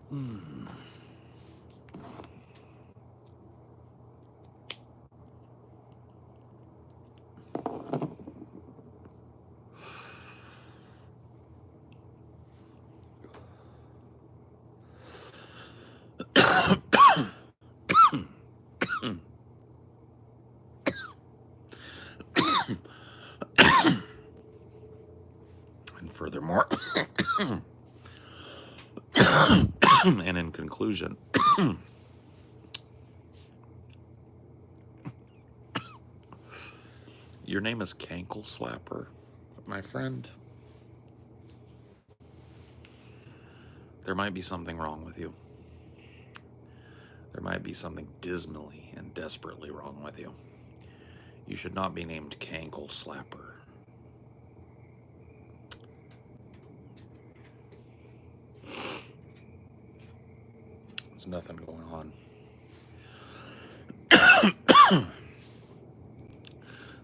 Hmm. And furthermore, and in conclusion, your name is Cankle Slapper, my friend. There might be something wrong with you. There might be something dismally and desperately wrong with you. You should not be named Cankle Slapper. There's nothing going on.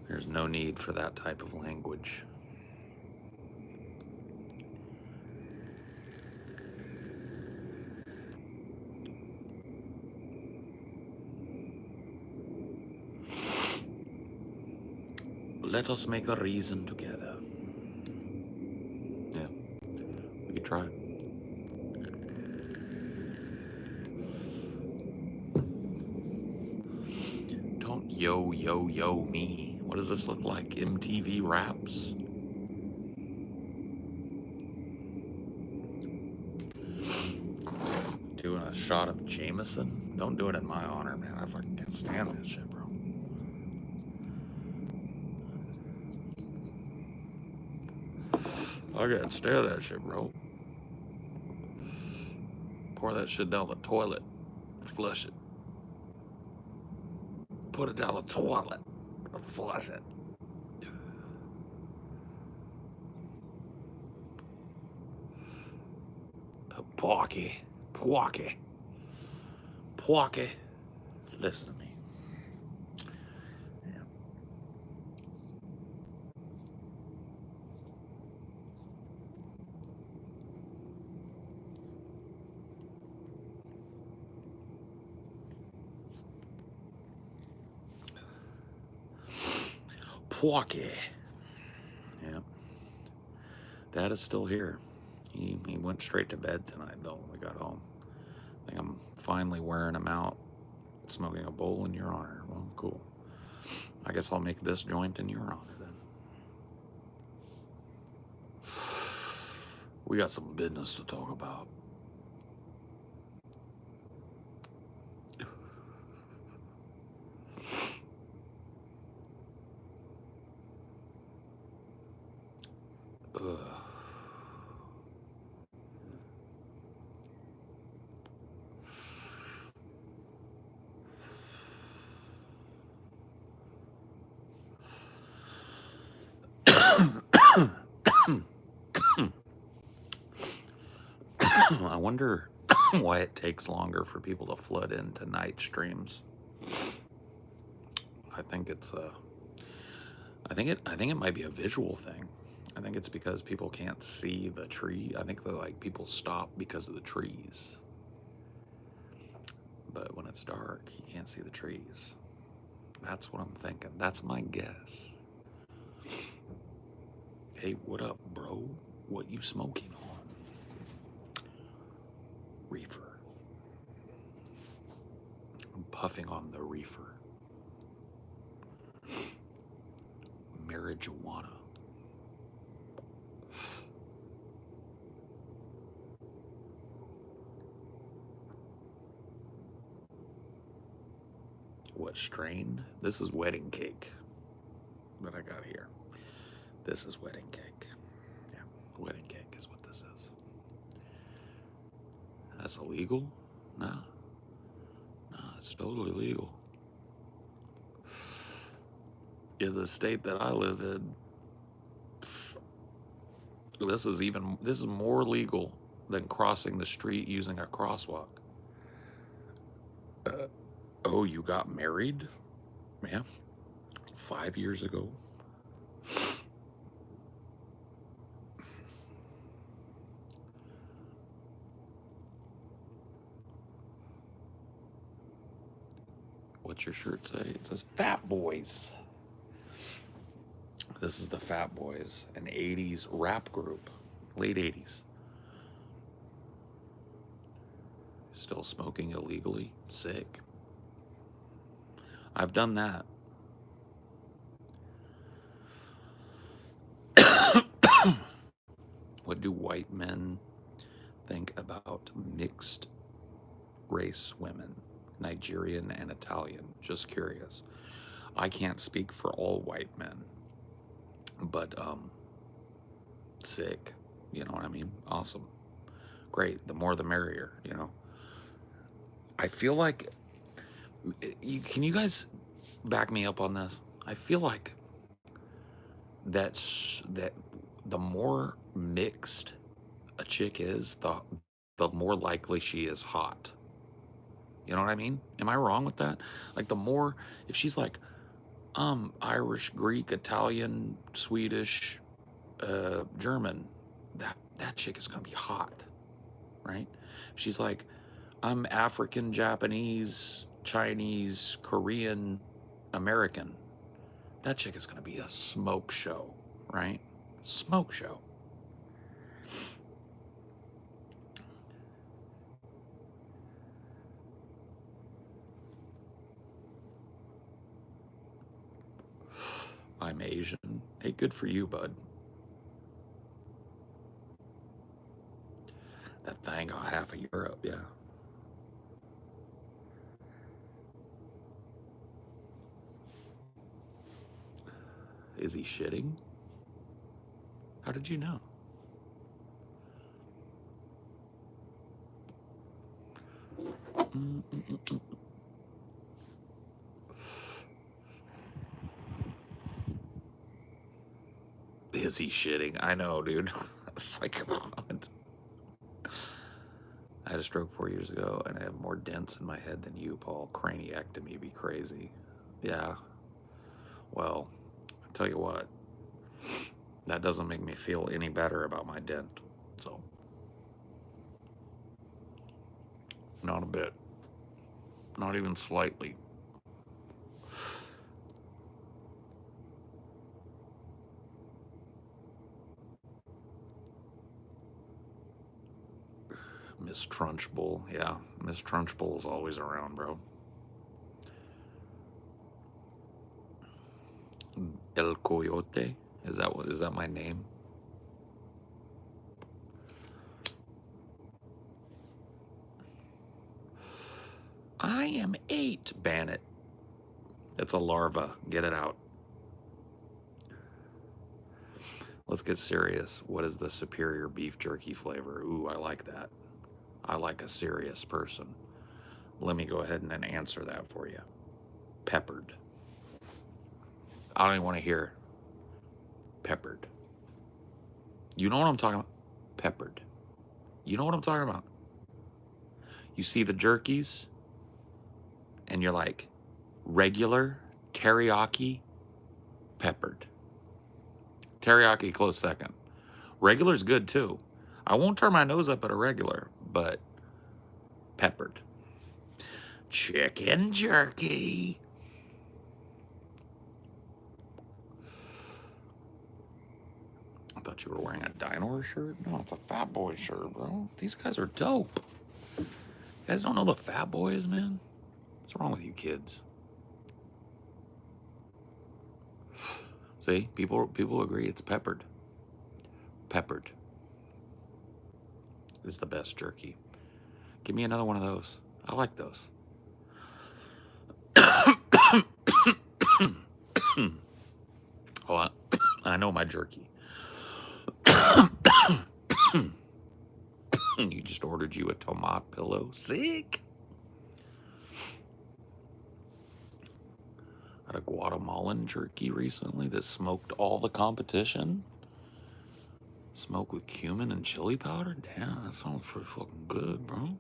There's no need for that type of language. Let us make a reason together. Yeah, we could try. Don't yo me. What does this look like? MTV Raps? Doing a shot of Jameson? Don't do it in my honor, man. I fucking can't stand that shit, bro. I can't stand that shit, bro. Pour that shit down the toilet. Flush it. Put it down the toilet. Flush it. Porky. Porky. Porky. Listen to me. Yeah. Porky. Yeah. Dad is still here. He went straight to bed tonight, though, when we got home. I think I'm finally wearing him out, smoking a bowl in your honor. Well, cool. I guess I'll make this joint in your honor, then. We got some business to talk about. Ugh. I wonder why it takes longer for people to flood into night streams. I think it's I think it might be a visual thing. I think it's because people can't see the tree. I think that like people stop because of the trees. But when it's dark, you can't see the trees. That's what I'm thinking. That's my guess. Hey, what up, bro? What you smoking on? Reefer. I'm puffing on the reefer. Marijuana. What strain? This is wedding cake that I got here. This is wedding cake. Yeah, wedding cake is what this is. That's illegal? Nah. Nah, it's totally legal. In the state that I live in, this is more legal than crossing the street using a crosswalk. Oh, you got married? Yeah. 5 years ago. What's your shirt say? It says Fat Boys. This is the Fat Boys, an 80s rap group, late 80s. Still smoking illegally? Sick. I've done that. What do white men think about mixed race women, Nigerian and Italian? Just curious. I can't speak for all white men, but sick. You know what I mean? Awesome. Great. The more the merrier, you know. I feel like, can you guys back me up on this? I feel like that the more mixed a chick is, the more likely she is hot. You know what I mean? Am I wrong with that? Like the more, if she's like, Irish, Greek, Italian, Swedish, German, that chick is gonna be hot, right? If she's like, I'm African, Japanese, Chinese, Korean, American, that chick is gonna be a smoke show, right? Smoke show. I'm Asian. Hey, good for you, bud. That thing got half of Europe, yeah. Is he shitting? How did you know? Is he shitting? I know, dude. It's like, what? I had a stroke 4 years ago, and I have more dents in my head than you, Paul. Craniectomy be crazy. Yeah. Well, I tell you what, that doesn't make me feel any better about my dent. So, not a bit. Not even slightly. Miss Trunchbull. Yeah, Miss Trunchbull is always around, bro. El Coyote? Is that my name? I am 8, ban it. It's a larva. Get it out. Let's get serious. What is the superior beef jerky flavor? Ooh, I like that. I like a serious person. Let me go ahead and answer that for you. Peppered. I don't even want to hear peppered. You know what I'm talking about? Peppered. You know what I'm talking about? You see the jerkies, and you're like, regular, teriyaki, peppered. Teriyaki close second. Regular's good too. I won't turn my nose up at a regular, but peppered. Chicken jerky. I thought you were wearing a dino shirt. No, it's a Fat Boy shirt, bro. These guys are dope. You guys don't know the Fat Boys, man? What's wrong with you kids? See, people agree it's peppered. Peppered is the best jerky. Give me another one of those. I like those. Oh, I know my jerky. You just ordered you a tomato pillow. Sick. Had a Guatemalan jerky recently that smoked all the competition. Smoke with cumin and chili powder? Damn, that sounds pretty fucking good, bro.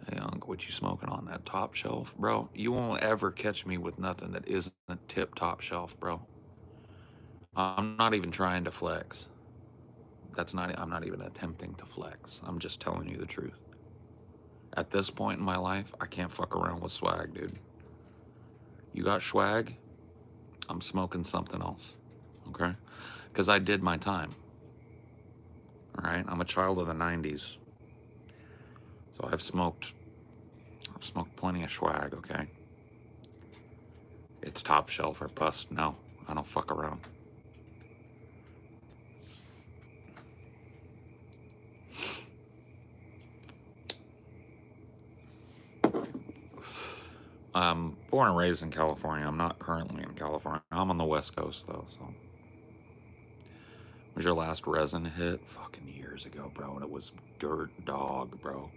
Hey, Unc, what you smoking on? That top shelf? Bro, you won't ever catch me with nothing that isn't tip-top shelf, bro. I'm not even trying to flex. I'm not even attempting to flex. I'm just telling you the truth. At this point in my life, I can't fuck around with swag, dude. You got swag, I'm smoking something else, okay? Because I did my time, all right? I'm a child of the 90s, so I've smoked plenty of swag, okay? It's top shelf or bust. No, I don't fuck around. I'm born and raised in California. I'm not currently in California. I'm on the West Coast, though, so. Was your last resin hit? Fucking years ago, bro, and it was Dirt Dog, bro.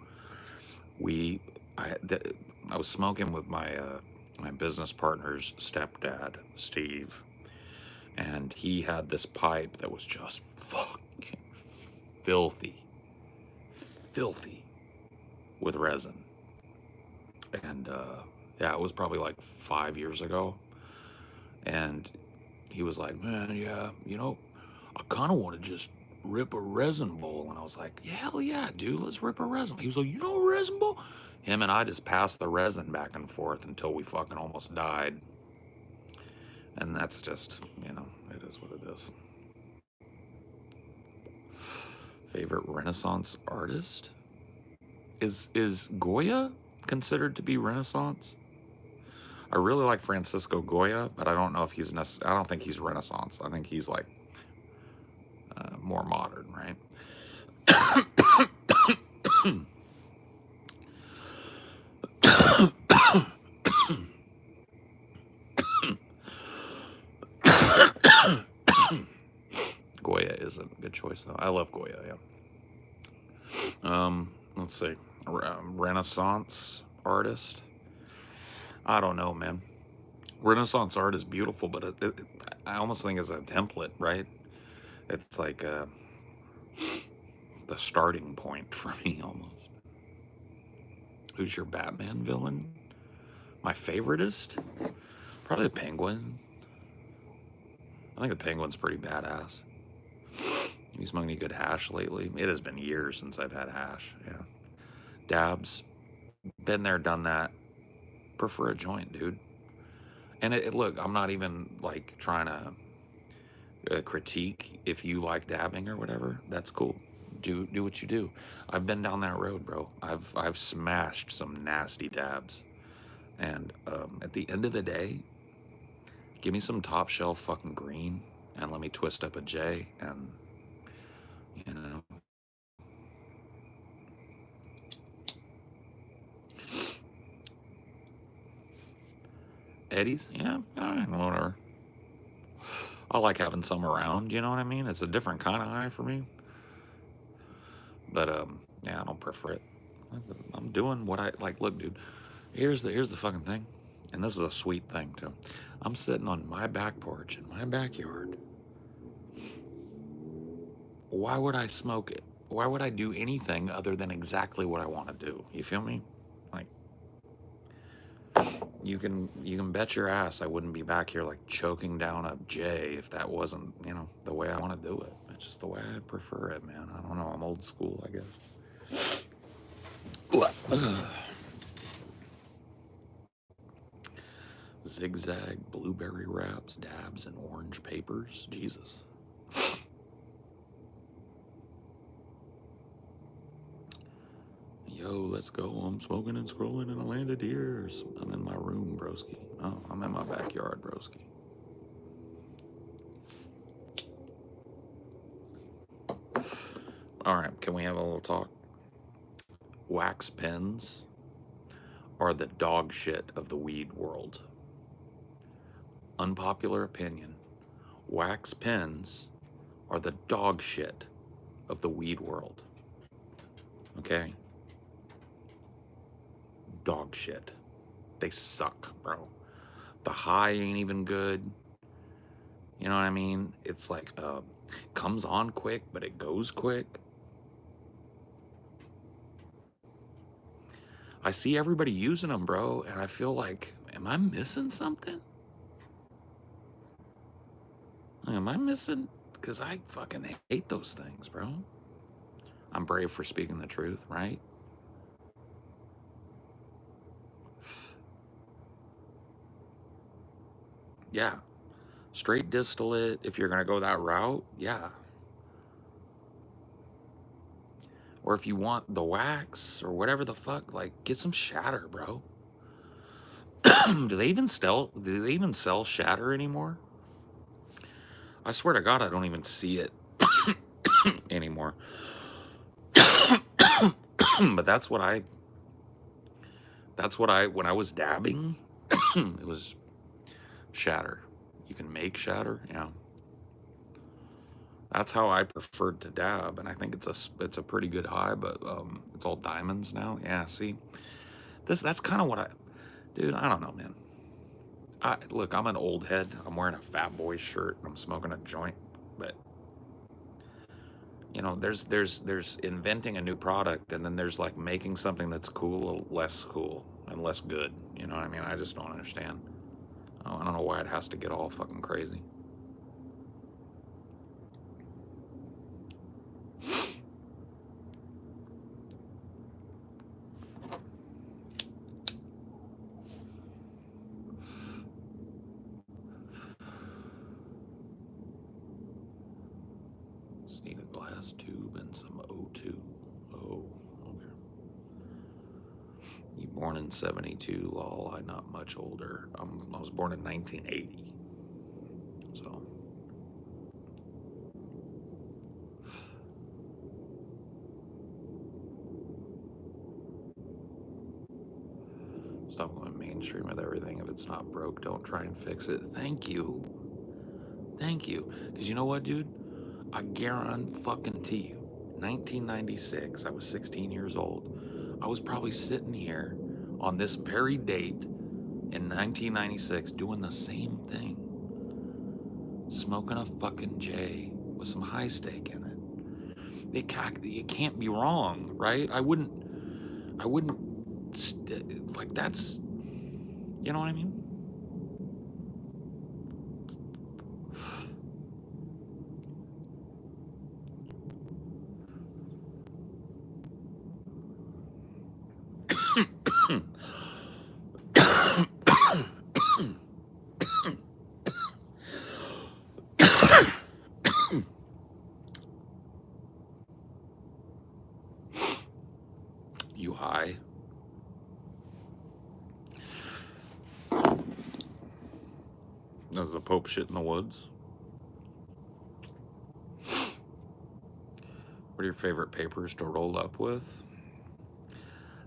I was smoking with my business partner's stepdad, Steve, and he had this pipe that was just fucking filthy with resin. And yeah, it was probably like 5 years ago. And he was like, man, yeah, I kind of want to just rip a resin bowl. And I was like, yeah, hell yeah, dude, let's rip a resin. He was like, you know a resin bowl? Him and I just passed the resin back and forth until we fucking almost died. And that's just, it is what it is. Favorite Renaissance artist? Is Goya considered to be Renaissance? I really like Francisco Goya, but I don't know if I don't think he's Renaissance. I think he's like more modern, right? Goya is a good choice, though. I love Goya, yeah. Let's see. Renaissance artist? I don't know, man. Renaissance art is beautiful, but I almost think it's a template, right? It's like the starting point for me, almost. Who's your Batman villain? My favoritist? Probably the Penguin. I think the Penguin's pretty badass. You smoking any good hash lately? It has been years since I've had hash, yeah. Dabs, been there, done that. Prefer a joint, dude. And look, I'm not even like trying to critique if you like dabbing or whatever. That's cool. Do what you do. I've been down that road, bro. I've smashed some nasty dabs, and at the end of the day, give me some top shelf fucking green, and let me twist up a J, and you know. Eddie's, yeah, whatever. I like having some around, you know what I mean? It's a different kind of high for me. But yeah, I don't prefer it. I'm doing what I like. Look, dude, here's the fucking thing, and this is a sweet thing too. I'm sitting on my back porch in my backyard. Why would I smoke it? Why would I do anything other than exactly what I want to do? You feel me? Like, you can bet your ass I wouldn't be back here like choking down a J if that wasn't, the way I want to do it. It's just the way I prefer it, man. I don't know. I'm old school, I guess. Zigzag, blueberry wraps, dabs, and orange papers. Jesus. Yo, let's go. I'm smoking and scrolling in a land of deers. I'm in my room, broski. Oh, I'm in my backyard, broski. All right, can we have a little talk? Wax pens are the dog shit of the weed world. Unpopular opinion. Wax pens are the dog shit of the weed world. Okay? Dog shit. They suck, bro. The high ain't even good. You know what I mean? It's like, comes on quick, but it goes quick. I see everybody using them, bro, and I feel like, am I missing something? Am I missing? Because I fucking hate those things, bro. I'm brave for speaking the truth, right? yeah. Straight distillate, if you're gonna go that route, yeah. Or if you want the wax or whatever the fuck, like get some shatter, bro. Do they even sell shatter anymore? I swear to God, I don't even see it anymore. But when I was dabbing, it was shatter. You can make shatter, yeah. That's how I preferred to dab, and I think it's a pretty good high, but it's all diamonds now. Yeah, see, that's kind of what dude. I don't know, man. Look, I'm an old head. I'm wearing a Fat Boy shirt. I'm smoking a joint, but you know, there's inventing a new product, and then there's like making something that's cool, less cool, and less good. You know what I mean? I just don't understand. I don't know why it has to get all fucking crazy. Just need a glass tube and some O2. Oh, okay. You born in 72, lol. I'm not much older. I was born in 1980. So. Stop going mainstream with everything. If it's not broke, don't try and fix it. Thank you. Thank you. Because you know what, dude? I guarantee you, 1996, I was 16 years old. I was probably sitting here on this very date in 1996 doing the same thing. Smoking a fucking J with some high steak in it. It can't be wrong, right? I wouldn't, like that's, you know what I mean? You high? Does the Pope shit in the woods? What are your favorite papers to roll up with?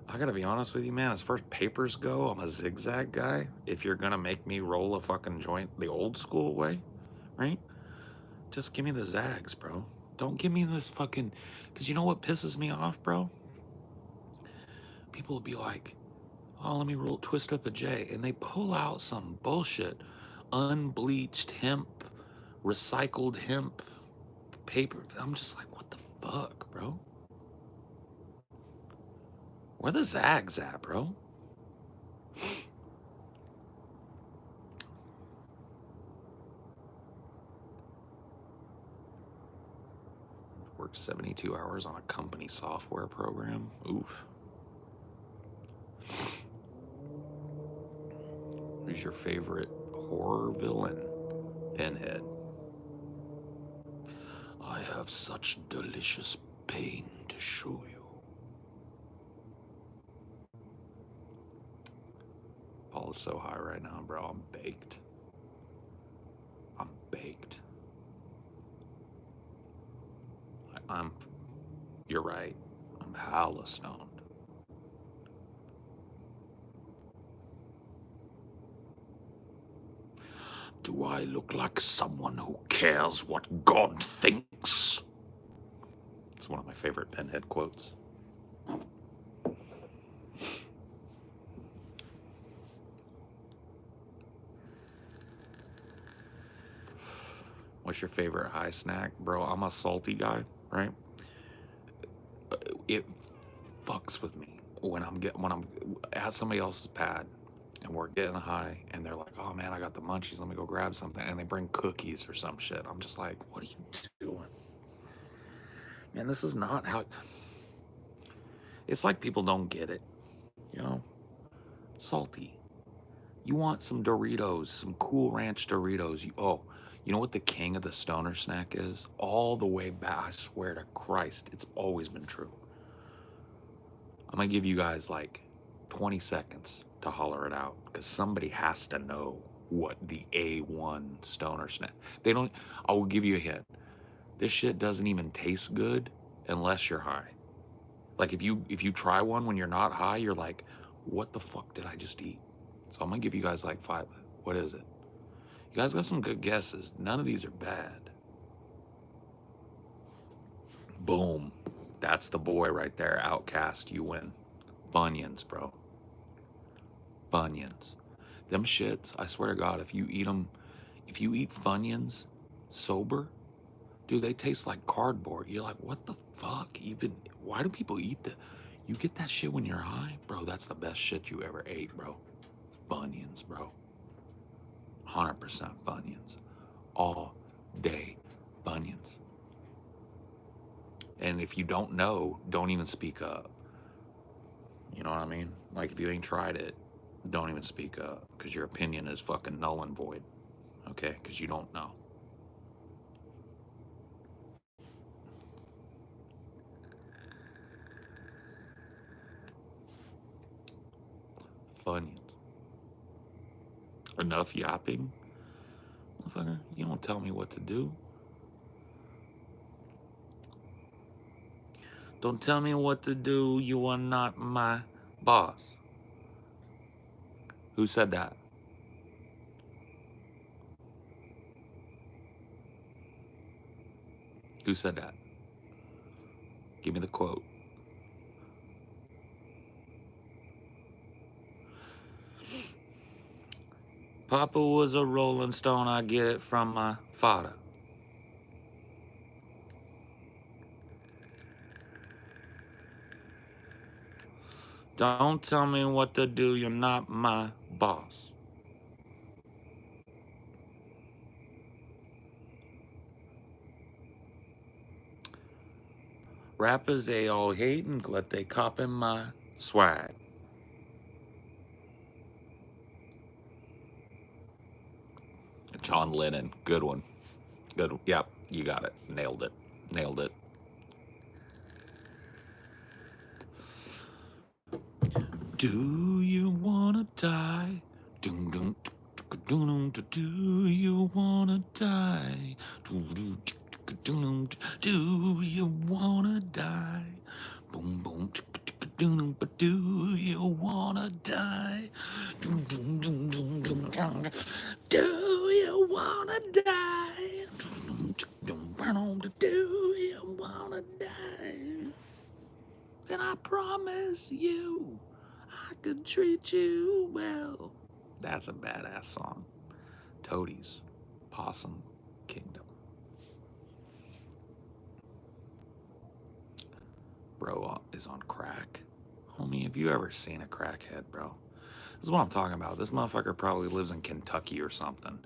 I gotta be honest with you, man. As far as papers go, I'm a zigzag guy. If you're gonna make me roll a fucking joint the old school way, right? Just give me the zags, bro. Don't give me this fucking. Because you know what pisses me off, bro? People will be like, oh, let me twist up a J. And they pull out some bullshit. Unbleached hemp, recycled hemp paper. I'm just like, what the fuck, bro? Where the zags at, bro? Worked 72 hours on a company software program. Oof. Who's your favorite horror villain? Pinhead. I have such delicious pain to show you. Paul is so high right now, bro. I'm baked. I'm baked. You're right. I'm hella stoned. Do I look like someone who cares what God thinks? It's one of my favorite Pinhead quotes. What's your favorite high snack? Bro, I'm a salty guy, right? It fucks with me when I'm at somebody else's pad and we're getting high and they're like, oh man, I got the munchies, let me go grab something, and they bring cookies or some shit. I'm just like, what are you doing? Man, this is not how. It's like people don't get it, you know? Salty. You want some Doritos, some Cool Ranch Doritos. You know what the king of the stoner snack is? All the way back, I swear to Christ, it's always been true. I'm gonna give you guys like 20 seconds to holler it out because somebody has to know what the A1 stoner snack. They don't, I will give you a hint. This shit doesn't even taste good unless you're high. Like if you try one when you're not high, you're like, what the fuck did I just eat? So I'm gonna give you guys like 5. What is it? You guys got some good guesses. None of these are bad. Boom. That's the boy right there. Outcast, you win. Funyuns, bro. Funyuns. Them shits, I swear to God, if you eat them, if you eat Funyuns sober, dude, they taste like cardboard. You're like, what the fuck? Even, why do people eat that? You get that shit when you're high? Bro, that's the best shit you ever ate, bro. Funyuns, bro. 100% Funyuns. All day Funyuns. And if you don't know, don't even speak up. You know what I mean? Like if you ain't tried it, don't even speak up because your opinion is fucking null and void. Okay? Because you don't know. Funyuns. Enough yapping. Motherfucker, you don't tell me what to do. Don't tell me what to do. You are not my boss. Who said that? Who said that? Give me the quote. Papa was a Rolling Stone. I get it from my father. Don't tell me what to do. You're not my boss. Rappers, they all hating, but they copping my swag. John Lennon, good one. Good. Yep, you got it. Nailed it. Nailed it. Do you wanna die? Dun, dun, do you wanna die? Do you wanna die? Boom, boom. Do you wanna die? Do you wanna die? Do you wanna die? And I promise you, I could treat you well. That's a badass song. Toadies, Possum Kingdom. Bro is on crack. Homie, have you ever seen a crackhead, bro? This is what I'm talking about. This motherfucker probably lives in Kentucky or something.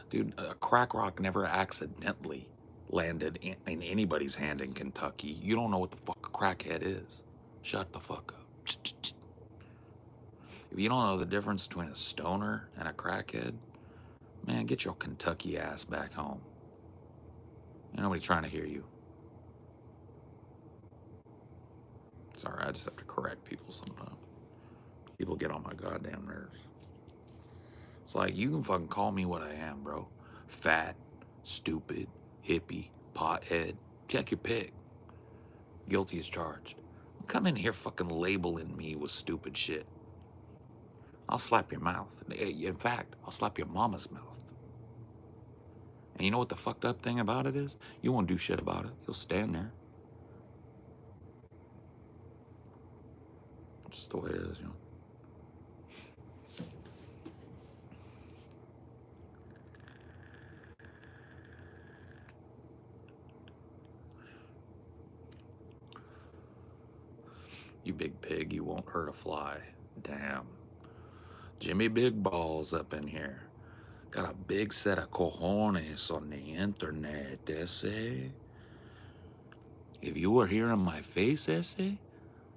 Dude, a crack rock never accidentally landed in anybody's hand in Kentucky. You don't know what the fuck a crackhead is. Shut the fuck up. If you don't know the difference between a stoner and a crackhead, man, get your Kentucky ass back home. Ain't nobody trying to hear you. Sorry, I just have to correct people sometimes. People get on my goddamn nerves. It's like, you can fucking call me what I am, bro. Fat, stupid, hippie, pothead. Check your pick. Guilty as charged. Come in here fucking labeling me with stupid shit. I'll slap your mouth. In fact, I'll slap your mama's mouth. And you know what the fucked up thing about it is? You won't do shit about it. You'll stand there. It's just the way it is, you know. You big pig, you won't hurt a fly. Damn. Jimmy Big Balls up in here. Got a big set of cojones on the internet, ese. If you were here in my face, ese,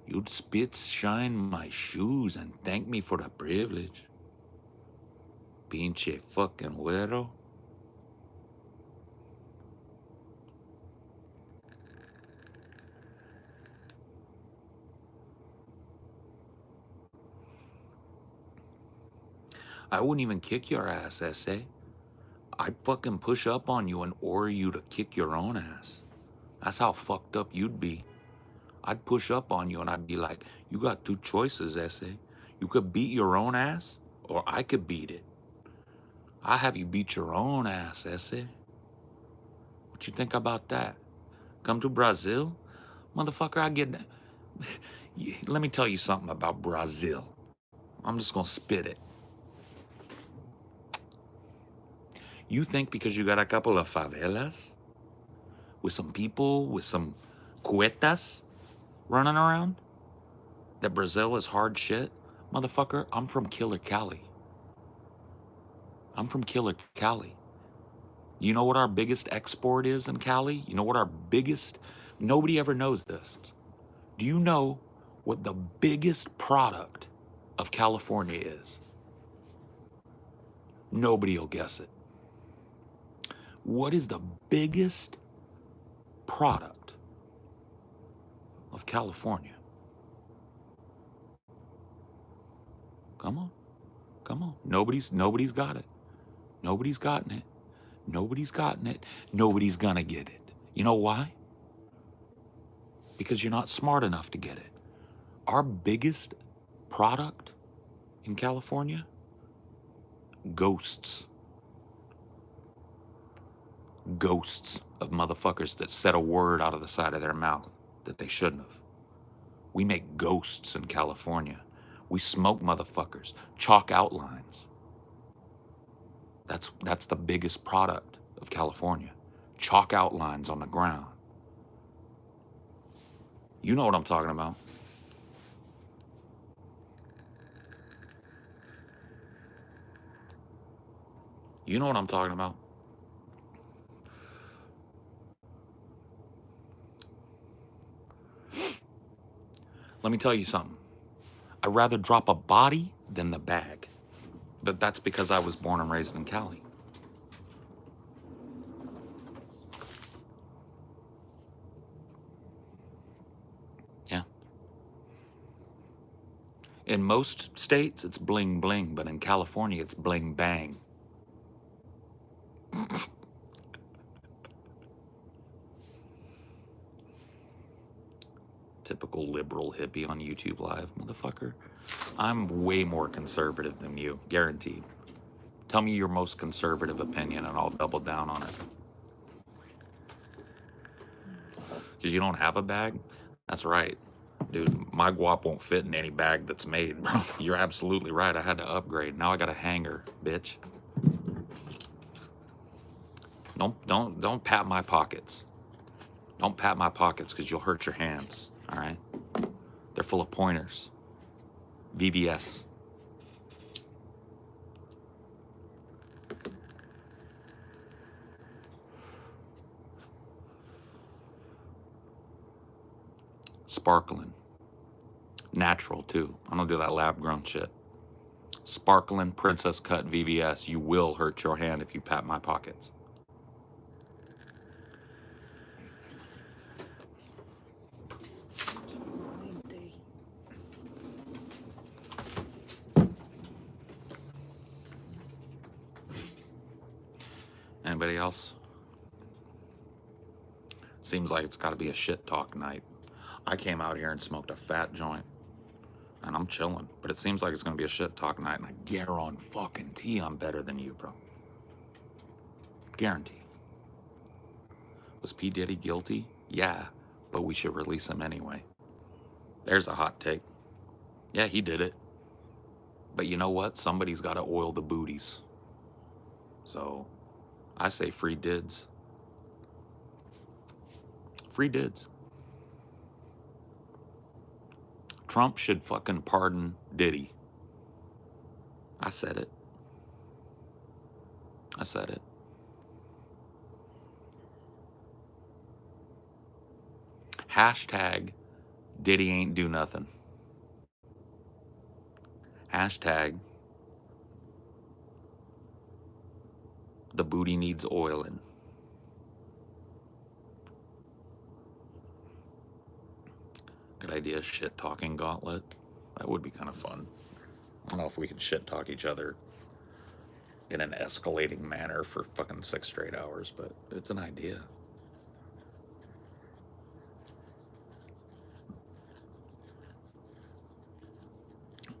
you'd spit shine my shoes and thank me for the privilege. Pinche fucking güero. I wouldn't even kick your ass, essay. I'd fucking push up on you and order you to kick your own ass. That's how fucked up you'd be. I'd push up on you and I'd be like, you got two choices, essay. You could beat your own ass, or I could beat it. I have you beat your own ass, essay. What you think about that? Come to Brazil? Motherfucker, I get... Let me tell you something about Brazil. I'm just gonna spit it. You think because you got a couple of favelas with some people, with some cuetas running around, that Brazil is hard shit? Motherfucker, I'm from Killer Cali. I'm from Killer Cali. You know what our biggest export is in Cali? You know what our biggest... Nobody ever knows this. Do you know what the biggest product of California is? Nobody will guess it. What is the biggest product of California? Come on. Come on. Nobody's got it. Nobody's gotten it. Nobody's gotten it. Nobody's gonna get it. You know why? Because you're not smart enough to get it. Our biggest product in California? Ghosts. Ghosts of motherfuckers that said a word out of the side of their mouth that they shouldn't have. We make ghosts in California. We smoke motherfuckers. Chalk outlines. That's the biggest product of California. Chalk outlines on the ground. You know what I'm talking about. You know what I'm talking about. Let me tell you something. I'd rather drop a body than the bag. But that's because I was born and raised in Cali. Yeah. In most states, it's bling bling, but in California, it's bling bang. Typical liberal hippie on YouTube Live, motherfucker. I'm way more conservative than you, guaranteed. Tell me your most conservative opinion and I'll double down on it. Because you don't have a bag? That's right. Dude, my guap won't fit in any bag that's made, bro. You're absolutely right. I had to upgrade. Now I got a hanger, bitch. Don't pat my pockets. Don't pat my pockets because you'll hurt your hands, all right? They're full of pointers. VBS. Sparkling. Natural, too. I don't do that lab-grown shit. Sparkling princess cut VVS. You will hurt your hand if you pat my pockets. Anybody else? Seems like it's got to be a shit talk night. I came out here and smoked a fat joint. And I'm chilling. But it seems like it's going to be a shit talk night. And I guarantee I'm better than you, bro. Guarantee. Was P. Diddy guilty? Yeah. But we should release him anyway. There's a hot take. Yeah, he did it. But you know what? Somebody's got to oil the booties. So, I say free dids. Free dids. Trump should fucking pardon Diddy. I said it. I said it. Hashtag Diddy ain't do nothing. Hashtag The booty needs oiling. Good idea, shit talking gauntlet. That would be kind of fun. I don't know if we could shit talk each other in an escalating manner for fucking 6 straight hours, but it's an idea.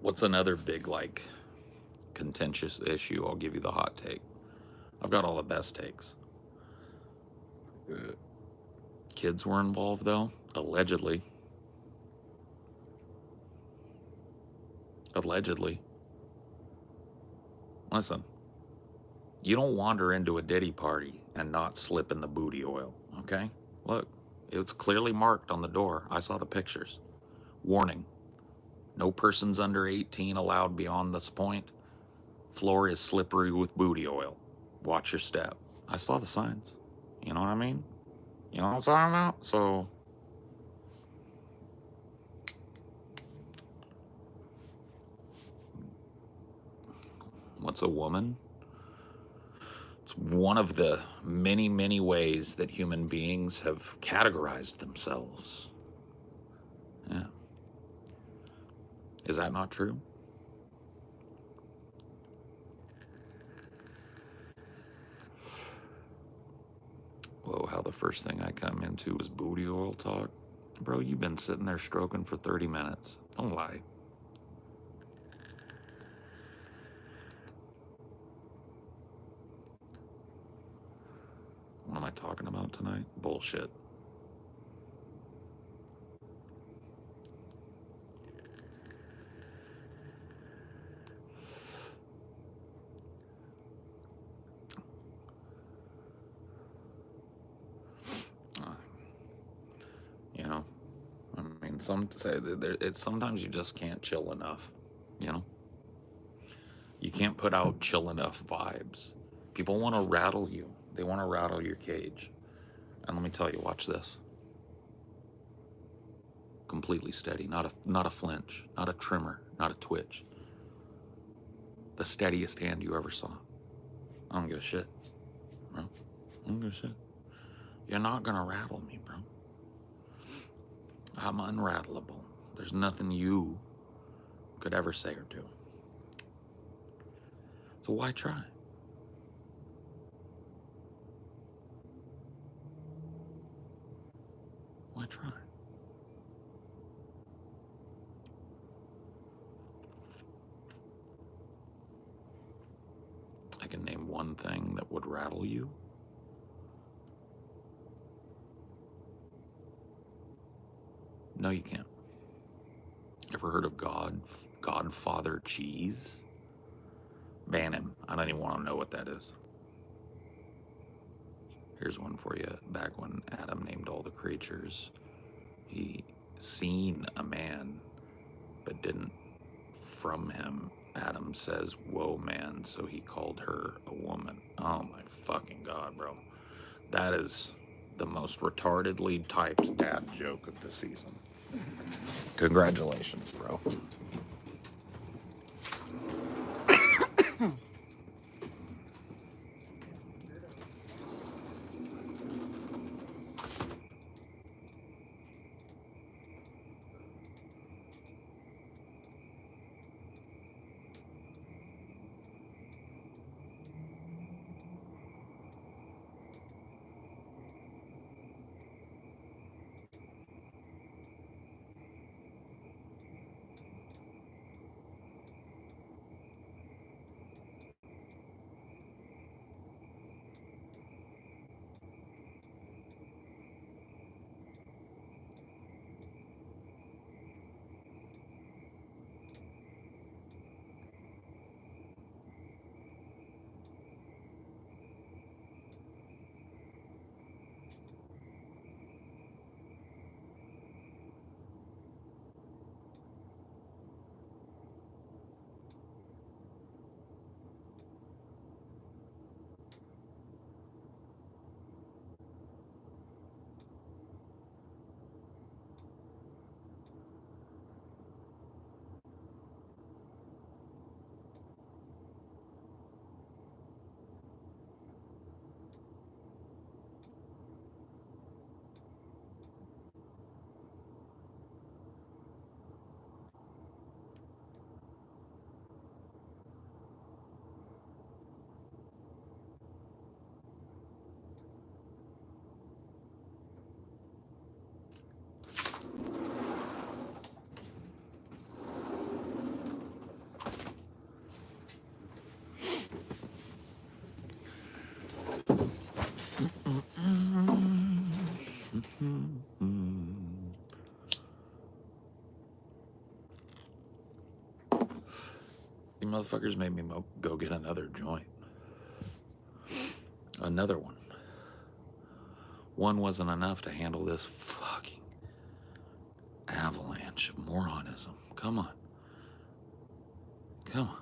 What's another big, like, contentious issue? I'll give you the hot take. I've got all the best takes. Kids were involved, though, allegedly. Allegedly. Listen, you don't wander into a Diddy party and not slip in the booty oil, okay? Look, it's clearly marked on the door. I saw the pictures. Warning, no persons under 18 allowed beyond this point. Floor is slippery with booty oil. Watch your step. I saw the signs. You know what I mean? You know what I'm talking about? So, what's a woman? It's one of the many, many ways that human beings have categorized themselves. Yeah. Is that not true? Whoa, how the first thing I come into was booty oil talk. Bro, you've been sitting there stroking for 30 minutes. Don't lie. What am I talking about tonight? Bullshit. You know, I mean, some say that it's sometimes you just can't chill enough. You know, you can't put out chill enough vibes. People want to rattle you. They want to rattle your cage. And let me tell you, watch this. Completely steady, not a flinch, not a tremor, not a twitch. The steadiest hand you ever saw. I don't give a shit, bro. I don't give a shit. You're not gonna rattle me, bro. I'm unrattleable. There's nothing you could ever say or do. So why try? Why try? I can name one thing that would rattle you. No, you can't. Ever heard of Godfather cheese? Ban him. I don't even want to know what that is. Here's one for you. Back when Adam named all the creatures, he seen a man, but didn't from him. Adam says, "Whoa, man," so he called her a woman. Oh my fucking God, bro. That is the most retardedly typed dad joke of the season. Congratulations, bro. You motherfuckers made me go get another joint. Another one. One wasn't enough to handle this fucking avalanche of moronism. Come on. Come on.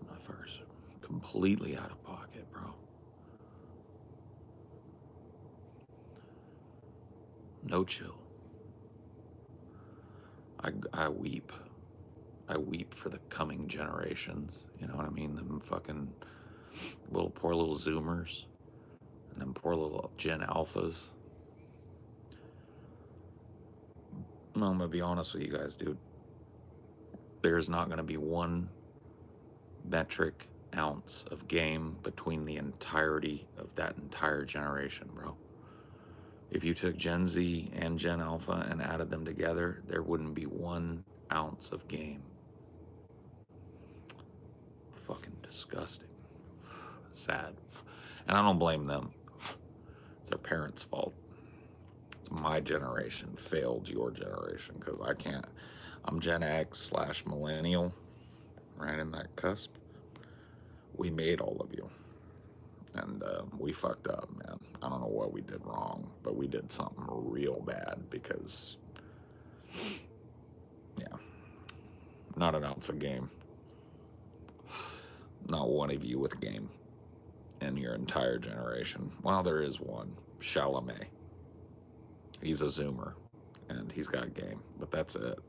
Motherfuckers are completely out of pocket, bro. No chill. I weep. I weep for the coming generations. You know what I mean? Them fucking poor little Zoomers and them poor little Gen Alphas. I'm gonna be honest with you guys, dude. There's not gonna be one metric ounce of game between the entirety of that entire generation, bro. If you took Gen Z and Gen Alpha and added them together, there wouldn't be 1 ounce of game. Fucking disgusting. Sad. And I don't blame them. It's their parents' fault. It's my generation failed your generation, because I can't. I'm Gen X / millennial, right in that cusp. We made all of you. And we fucked up, man. I don't know what we did wrong, but we did something real bad because, yeah, not an ounce of game. Not one of you with game in your entire generation. Well, there is one, Chalamet. He's a Zoomer, and he's got game, but that's it.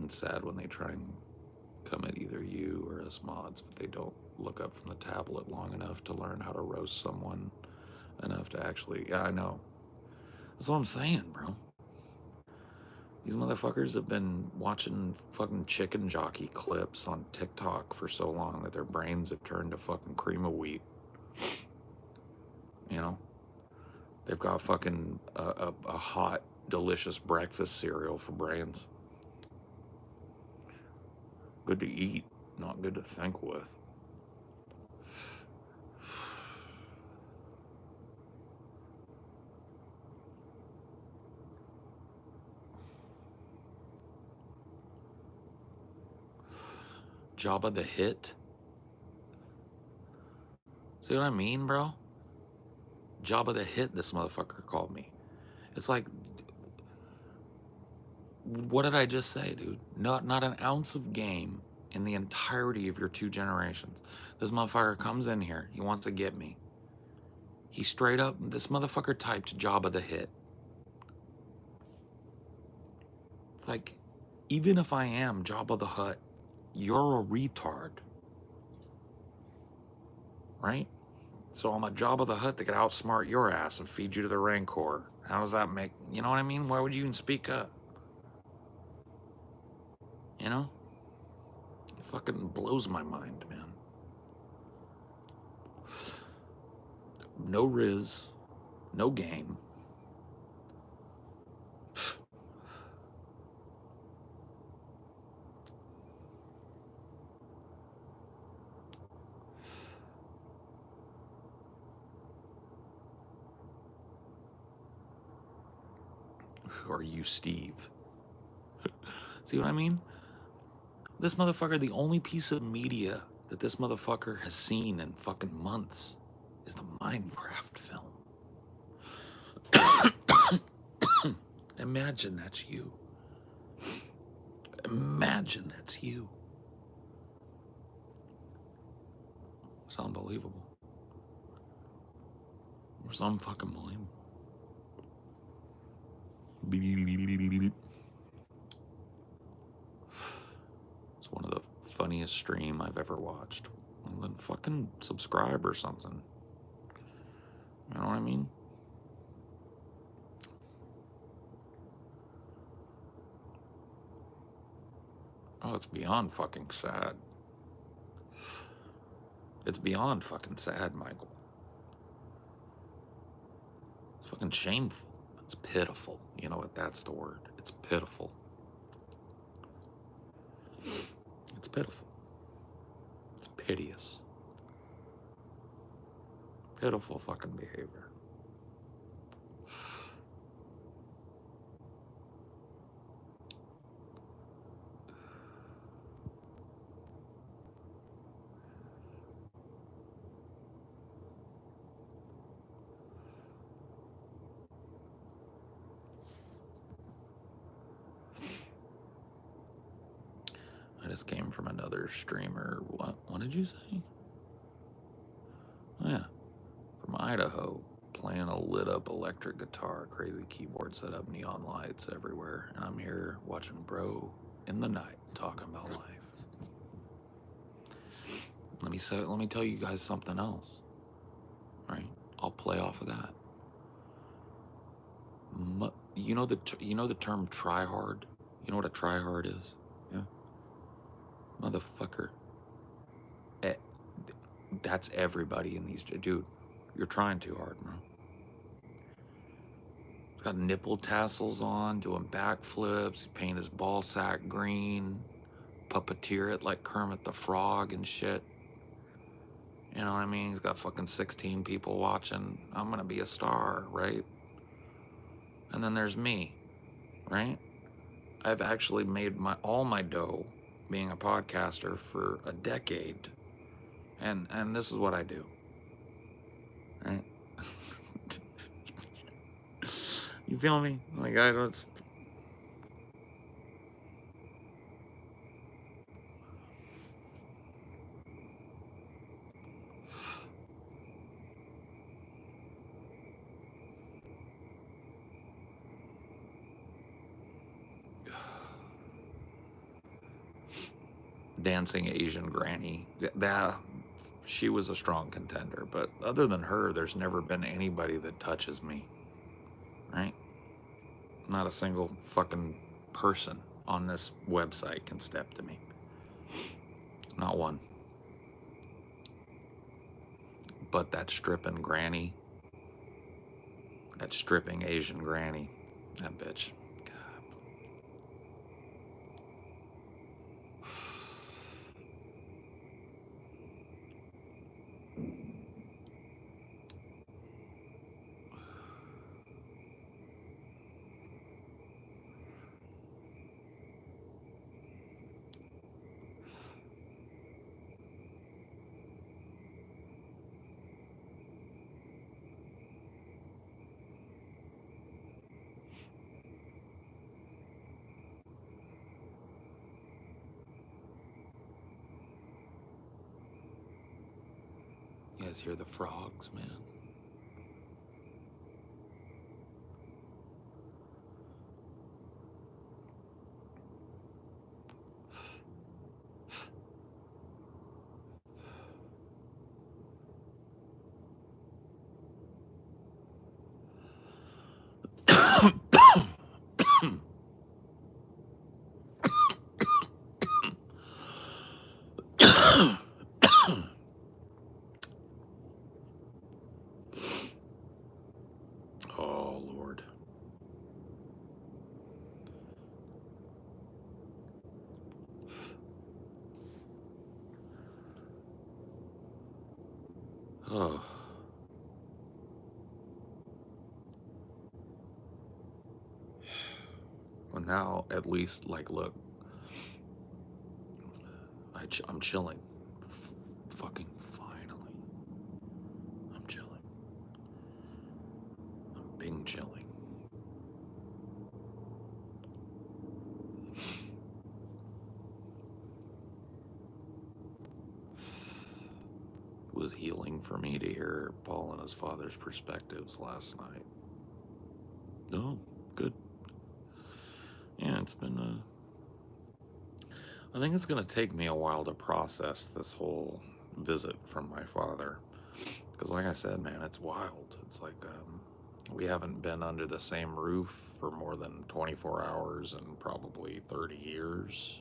It's sad when they try and come at either you or us mods, but they don't look up from the tablet long enough to learn how to roast someone enough to actually, yeah, I know. That's what I'm saying, bro. These motherfuckers have been watching fucking chicken jockey clips on TikTok for so long that their brains have turned to fucking cream of wheat. You know? They've got fucking a hot, delicious breakfast cereal for brains. Good to eat, not good to think with. Jabba the Hit. See what I mean, bro? Jabba the Hit, this motherfucker called me. It's like, what did I just say, dude? Not an ounce of game in the entirety of your 2 generations. This motherfucker comes in here. He wants to get me. He straight up, this motherfucker typed Jabba the Hit. It's like, even if I am Jabba the Hutt, you're a retard. Right? So I'm a Jabba the Hutt that could outsmart your ass and feed you to the Rancor. How does that make, you know what I mean? Why would you even speak up? You know? It fucking blows my mind, man. No Riz, no game. Or you, Steve. See what I mean? This motherfucker, the only piece of media that this motherfucker has seen in fucking months is the Minecraft film. Imagine that's you. Imagine that's you. It's unbelievable. It's unfucking believable. It's one of the funniest stream I've ever watched. then fucking subscribe or something. You know what I mean? Oh, it's beyond fucking sad. It's beyond fucking sad, Michael. It's fucking shameful. It's pitiful. You know what? That's the word. It's pitiful. It's pitiful. It's piteous. Pitiful fucking behavior. I just came from another streamer. What did you say? Oh, yeah. From Idaho, playing a lit up electric guitar, crazy keyboard setup, neon lights everywhere. And I'm here watching bro in the night talking about life. Let me tell you guys something else. Right? I'll play off of that. You know the term try hard? You know what a try hard is? Yeah. Motherfucker. That's everybody in these. Dude, you're trying too hard, bro. He's got nipple tassels on, doing backflips, paint his ball sack green, puppeteer it like Kermit the Frog and shit. You know what I mean? He's got fucking 16 people watching. I'm gonna be a star, right? And then there's me, right? I've actually made all my dough being a podcaster for a decade. And this is what I do, right? You feel me? Like, I don't... Dancing Asian Granny. She was a strong contender, but other than her, there's never been anybody that touches me, right? Not a single fucking person on this website can step to me. Not one. But that stripping granny, that stripping Asian granny, that bitch. You guys hear the frogs, man? Oh, Lord. Oh. Well, now, at least, like, look. I'm chilling. Fucking finally. I'm chilling. I'm Bing chilling. It was healing for me to hear Paul and his father's perspectives last night. Oh, good. Yeah, it's been I think it's gonna take me a while to process this whole visit from my father. Because like I said, man, it's wild. It's like we haven't been under the same roof for more than 24 hours in probably 30 years.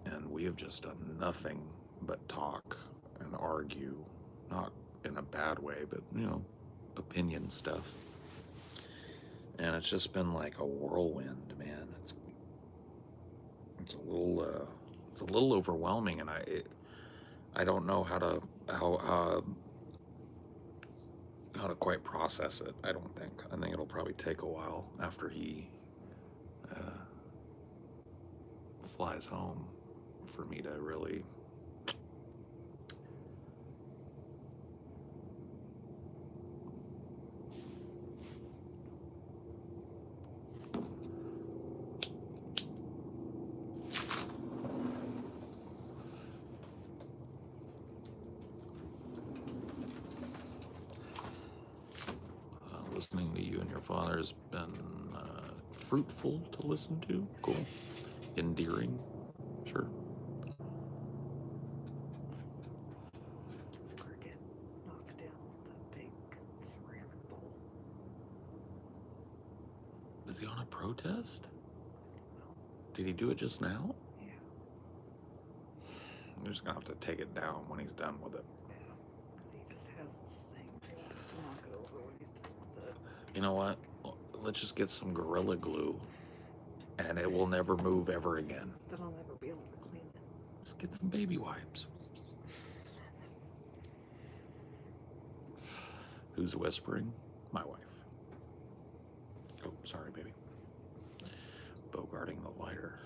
And we have just done nothing but talk and argue, not in a bad way, but, opinion stuff. And it's just been like a whirlwind, man. It's a little overwhelming, and I don't know how to quite process it. I think it'll probably take a while after he flies home for me to really listening to you and your father has been fruitful to listen to. Cool. Endearing. Sure. This cricket knocked down the big ceramic bowl. Is he on a protest? Did he do it just now? Yeah. You're just gonna have to take it down when he's done with it. Yeah. Because he just has this thing. He wants to knock it over when he's done with it. You know what? Let's just get some Gorilla Glue, and it will never move ever again. Then I'll never be able to clean it. Just get some baby wipes. Who's whispering? My wife. Oh, sorry, baby. Bogarting the lighter.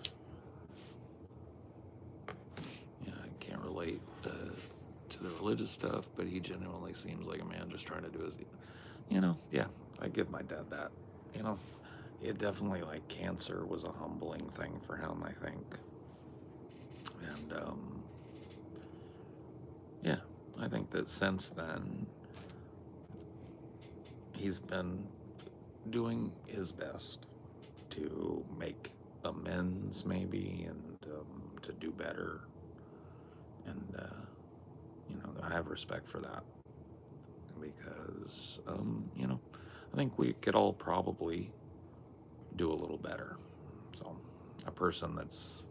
Yeah, I can't relate to the religious stuff, but he genuinely seems like a man just trying to do his, yeah, I give my dad that. It definitely, like, cancer was a humbling thing for him, I think. And, yeah, I think that since then, he's been doing his best to make amends, maybe, and to do better. And, I have respect for that. Because, I think we could all probably do a little better. So, a person that's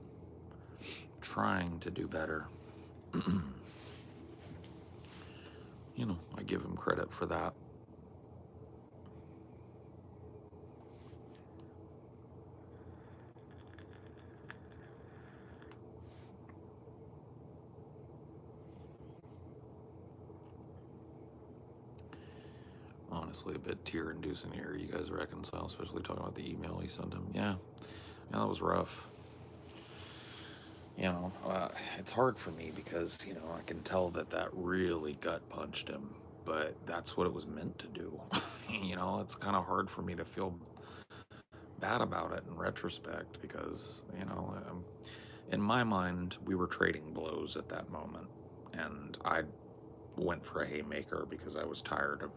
trying to do better, I give him credit for that. Honestly, a bit tear-inducing here. You guys reconcile, especially talking about the email he sent him. Yeah, that was rough. It's hard for me because, I can tell that really gut punched him, but that's what it was meant to do. It's kind of hard for me to feel bad about it in retrospect because, in my mind, we were trading blows at that moment, and I went for a haymaker because I was tired of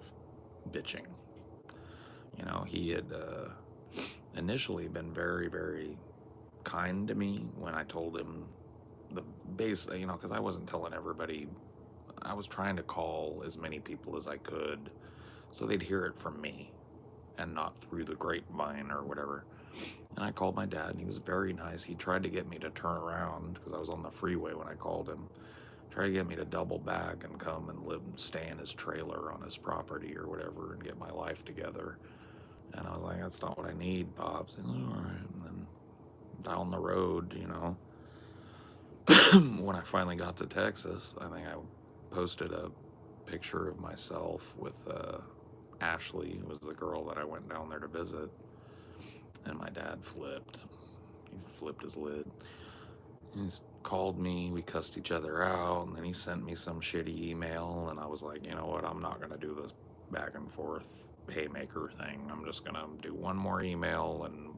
bitching. He had initially been very, very kind to me when I told him the base, because I wasn't telling everybody. I was trying to call as many people as I could so they'd hear it from me and not through the grapevine or whatever. And I called my dad, and he was very nice. He tried to get me to turn around because I was on the freeway when I called him. Tried to get me to double back and come and stay in his trailer on his property or whatever and get my life together. And I was like, that's not what I need, Pops. And all right. And then down the road, when I finally got to Texas, I think I posted a picture of myself with Ashley, who was the girl that I went down there to visit. And my dad flipped. He flipped his lid. He called me, we cussed each other out, and then he sent me some shitty email, and I was like, you know what, I'm not going to do this back and forth haymaker thing. I'm just going to do one more email, and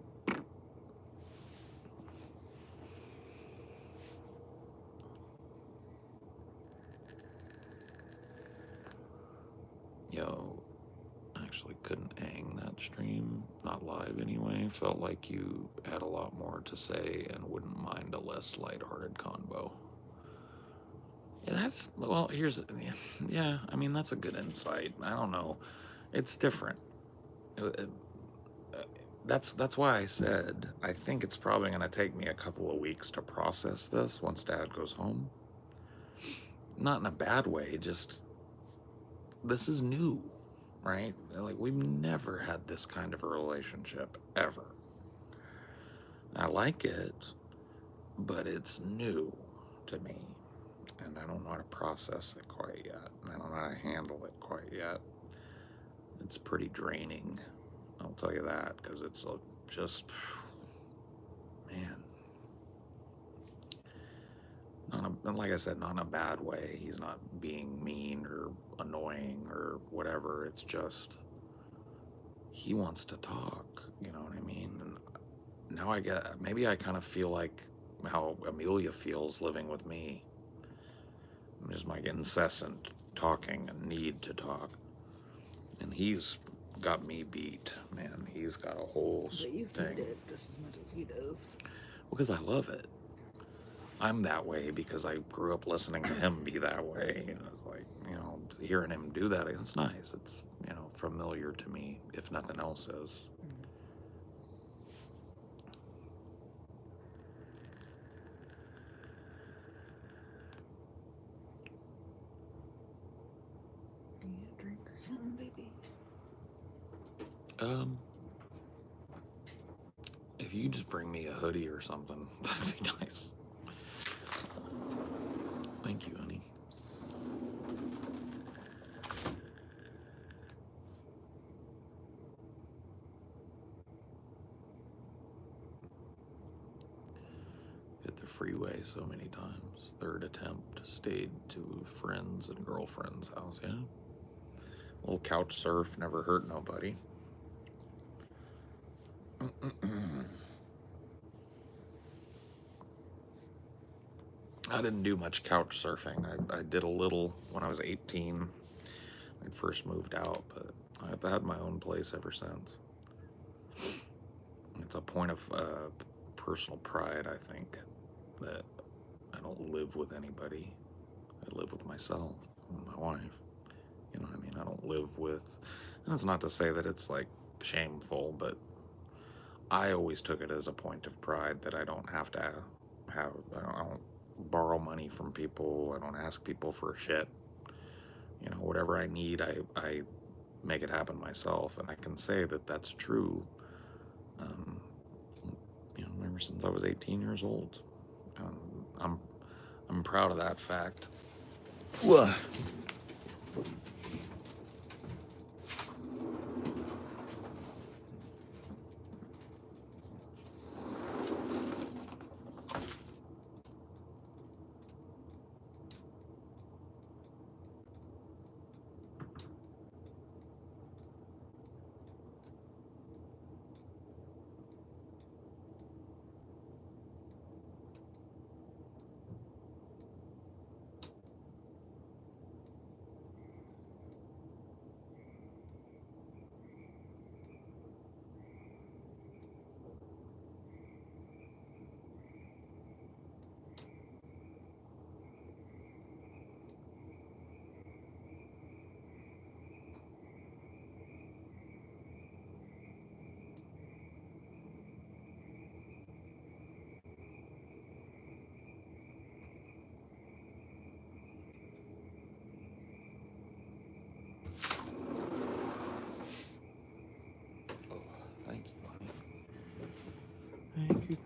actually couldn't hang that stream, not live anyway. Felt like you had a lot more to say and wouldn't mind a less lighthearted convo. well, yeah, I mean, that's a good insight. I don't know. It's different. Uh, That's why I said I think it's probably going to take me a couple of weeks to process this once Dad goes home. Not in a bad way, just this is new, right? Like, we've never had this kind of a relationship ever. I like it, but it's new to me, and I don't know how to process it quite yet. I don't know how to handle it quite yet. It's pretty draining, I'll tell you that, because it's just, man. Like I said, not in a bad way. He's not being mean or annoying or whatever. It's just he wants to talk. You know what I mean? And now maybe I kind of feel like how Amelia feels living with me. Just my incessant talking and need to talk. And he's got me beat, man. He's got a whole But you thing. feed it just as much as he does. Because I love it. I'm that way because I grew up listening to him be that way. And it's like, hearing him do that, it's nice. It's, familiar to me, if nothing else is. You need a drink or something, baby? If you just bring me a hoodie or something, that'd be nice. Thank you, honey. Hit the freeway so many times. Third attempt, stayed to friends and girlfriend's house, yeah. A little couch surf, never hurt nobody. I didn't do much couch surfing. I did a little when I was 18. I first moved out, but I've had my own place ever since. It's a point of personal pride, I think, that I don't live with anybody. I live with myself and my wife. You know what I mean? I don't live with, and it's not to say that it's like shameful, but I always took it as a point of pride that I don't have to I don't borrow money from people. I don't ask people for shit. Whatever I need, I make it happen myself, and I can say that that's true. Ever since I was 18 years old, I'm proud of that fact.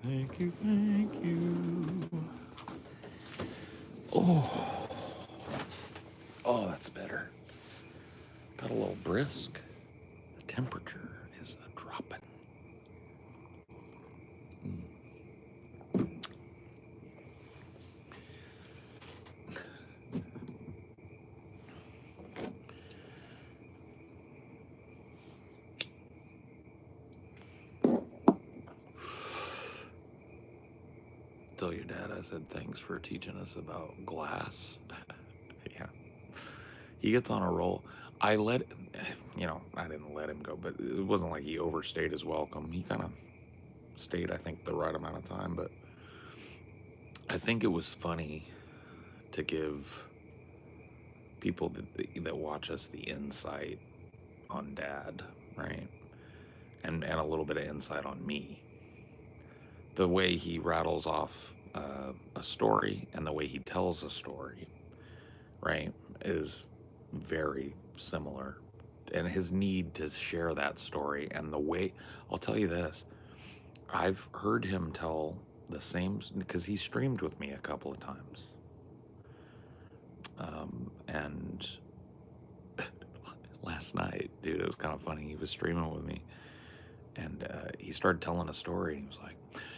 Thank you, thank you. Oh, that's better. Got a little brisk. The temperature is a dropping. Tell your dad I said thanks for teaching us about glass. Yeah. He gets on a roll. I didn't let him go, but it wasn't like he overstayed his welcome. He kind of stayed, I think, the right amount of time, but I think it was funny to give people that watch us the insight on Dad, right? And a little bit of insight on me. The way he rattles off a story and the way he tells a story, right, is very similar. And his need to share that story and the way, I'll tell you this, I've heard him tell the same, because he streamed with me a couple of times. And last night, dude, it was kind of funny. He was streaming with me, and he started telling a story, and he was like,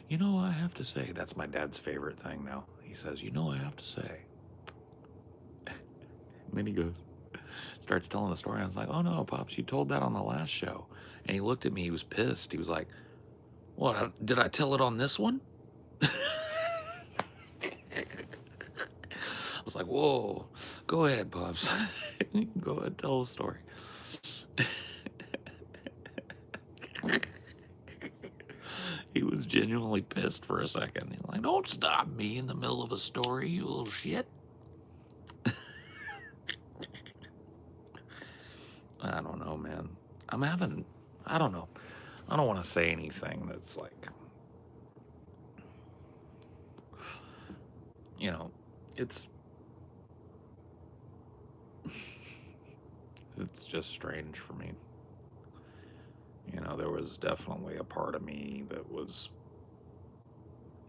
you know, I have to say, that's my dad's favorite thing now. He says, you know, I have to say. And then he goes, starts telling the story. I was like, oh no, Pops, you told that on the last show. And he looked at me, he was pissed. He was like, what, did I tell it on this one? I was like, whoa, go ahead, Pops. Go ahead, tell the story. He was genuinely pissed for a second. He's like, don't stop me in the middle of a story, you little shit. I don't know, man. I don't know. I don't want to say anything that's like, you know, it's just strange for me. You know, there was definitely a part of me that was,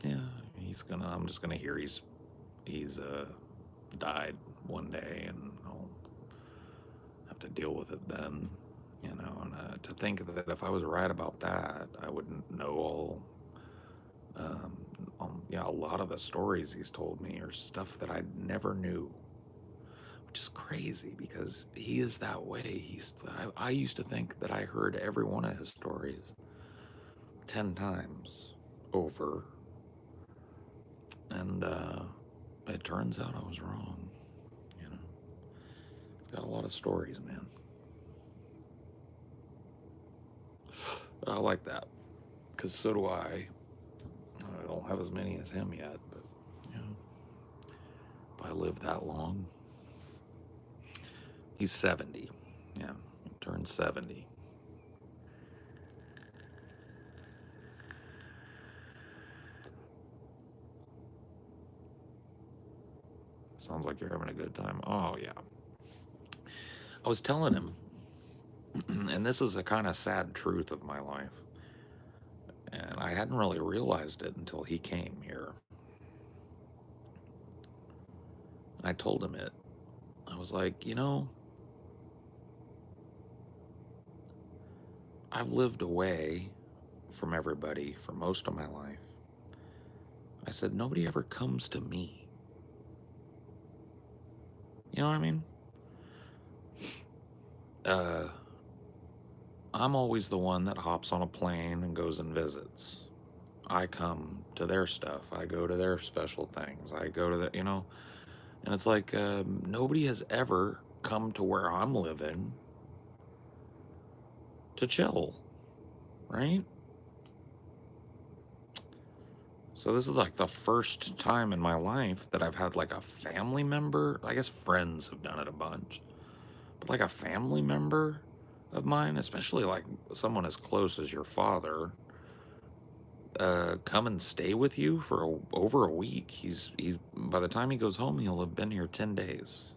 yeah, I'm just gonna hear he's died one day, and I'll have to deal with it then, you know. And to think that if I was right about that, I wouldn't know all, yeah, a lot of the stories he's told me are stuff that I never knew, which is crazy because he is that way. I used to think that I heard every one of his stories 10 times over, and it turns out I was wrong. You know, he's got a lot of stories, man. But I like that, because so do I. I don't have as many as him yet, but you know, if I live that long. He's 70. Yeah, he turned 70. Sounds like you're having a good time. Oh, yeah. I was telling him, and this is a kind of sad truth of my life, and I hadn't really realized it until he came here. I told him it. I was like, you know, I've lived away from everybody for most of my life. I said, nobody ever comes to me. You know what I mean? I'm always the one that hops on a plane and goes and visits. I come to their stuff. I go to their special things. I go to the, you know, and it's like nobody has ever come to where I'm living to chill, right? So this is like the first time in my life that I've had like a family member. I guess friends have done it a bunch, but like a family member of mine, especially like someone as close as your father, come and stay with you for over a week. He's by the time he goes home, he'll have been here 10 days.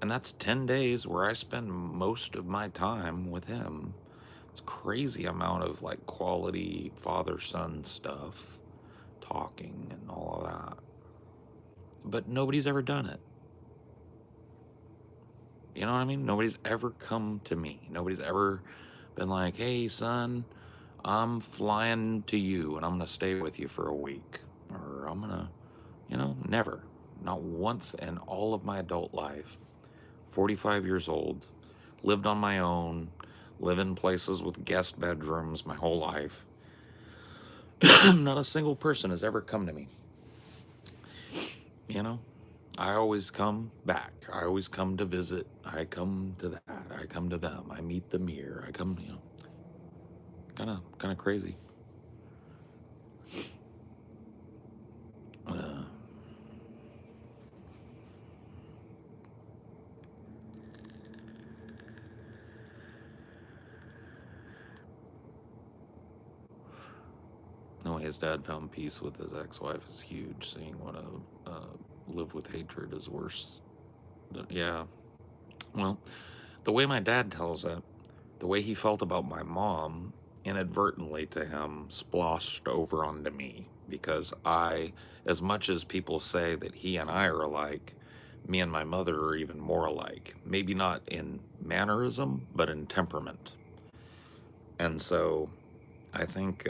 And that's 10 days where I spend most of my time with him. It's a crazy amount of like quality father-son stuff, talking and all of that. But nobody's ever done it. You know what I mean? Nobody's ever come to me. Nobody's ever been like, hey, son, I'm flying to you and I'm going to stay with you for a week. Or I'm going to, you know, never. Not once in all of my adult life. 45 years old, lived on my own, live in places with guest bedrooms my whole life. Not a single person has ever come to me. You know, I always come back. I always come to visit. I come to that. I come to them. I meet them here. I come, you know, kind of crazy. his dad found peace with his ex-wife is huge. Seeing what live with hatred is worse. Yeah. Well, the way my dad tells it, the way he felt about my mom, inadvertently to him, sploshed over onto me. Because as much as people say that he and I are alike, me and my mother are even more alike. Maybe not in mannerism, but in temperament. And so I think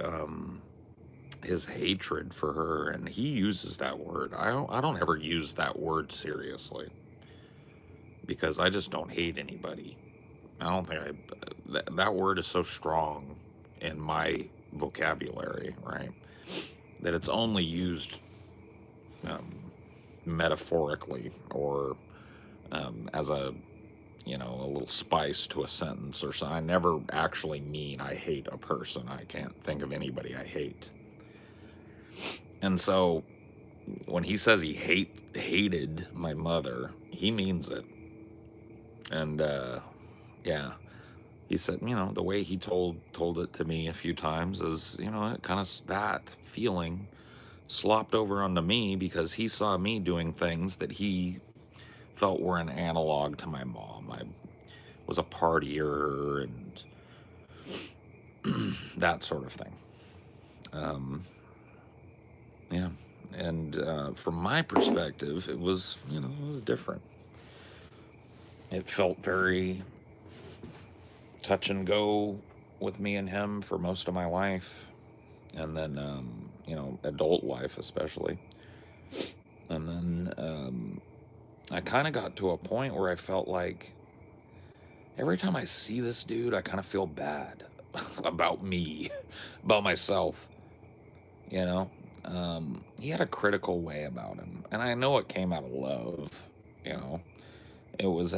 his hatred for her, and he uses that word. I don't ever use that word seriously because I just don't hate anybody. I don't think that word is so strong in my vocabulary, right? That it's only used metaphorically or as a little spice to a sentence or something. I never actually mean I hate a person. I can't think of anybody I hate. And so when he says he hated my mother, he means it. And yeah, he said, the way he told it to me a few times is, it kind of that feeling slopped over onto me because he saw me doing things that he felt were an analog to my mom. I was a partier and that sort of thing. Yeah. And from my perspective, it was different. It felt very touch and go with me and him for most of my life. And then, adult life especially. And then I kind of got to a point where I felt like every time I see this dude, I kind of feel bad about me, about myself, you know? He had a critical way about him. And I know it came out of love, you know? It was,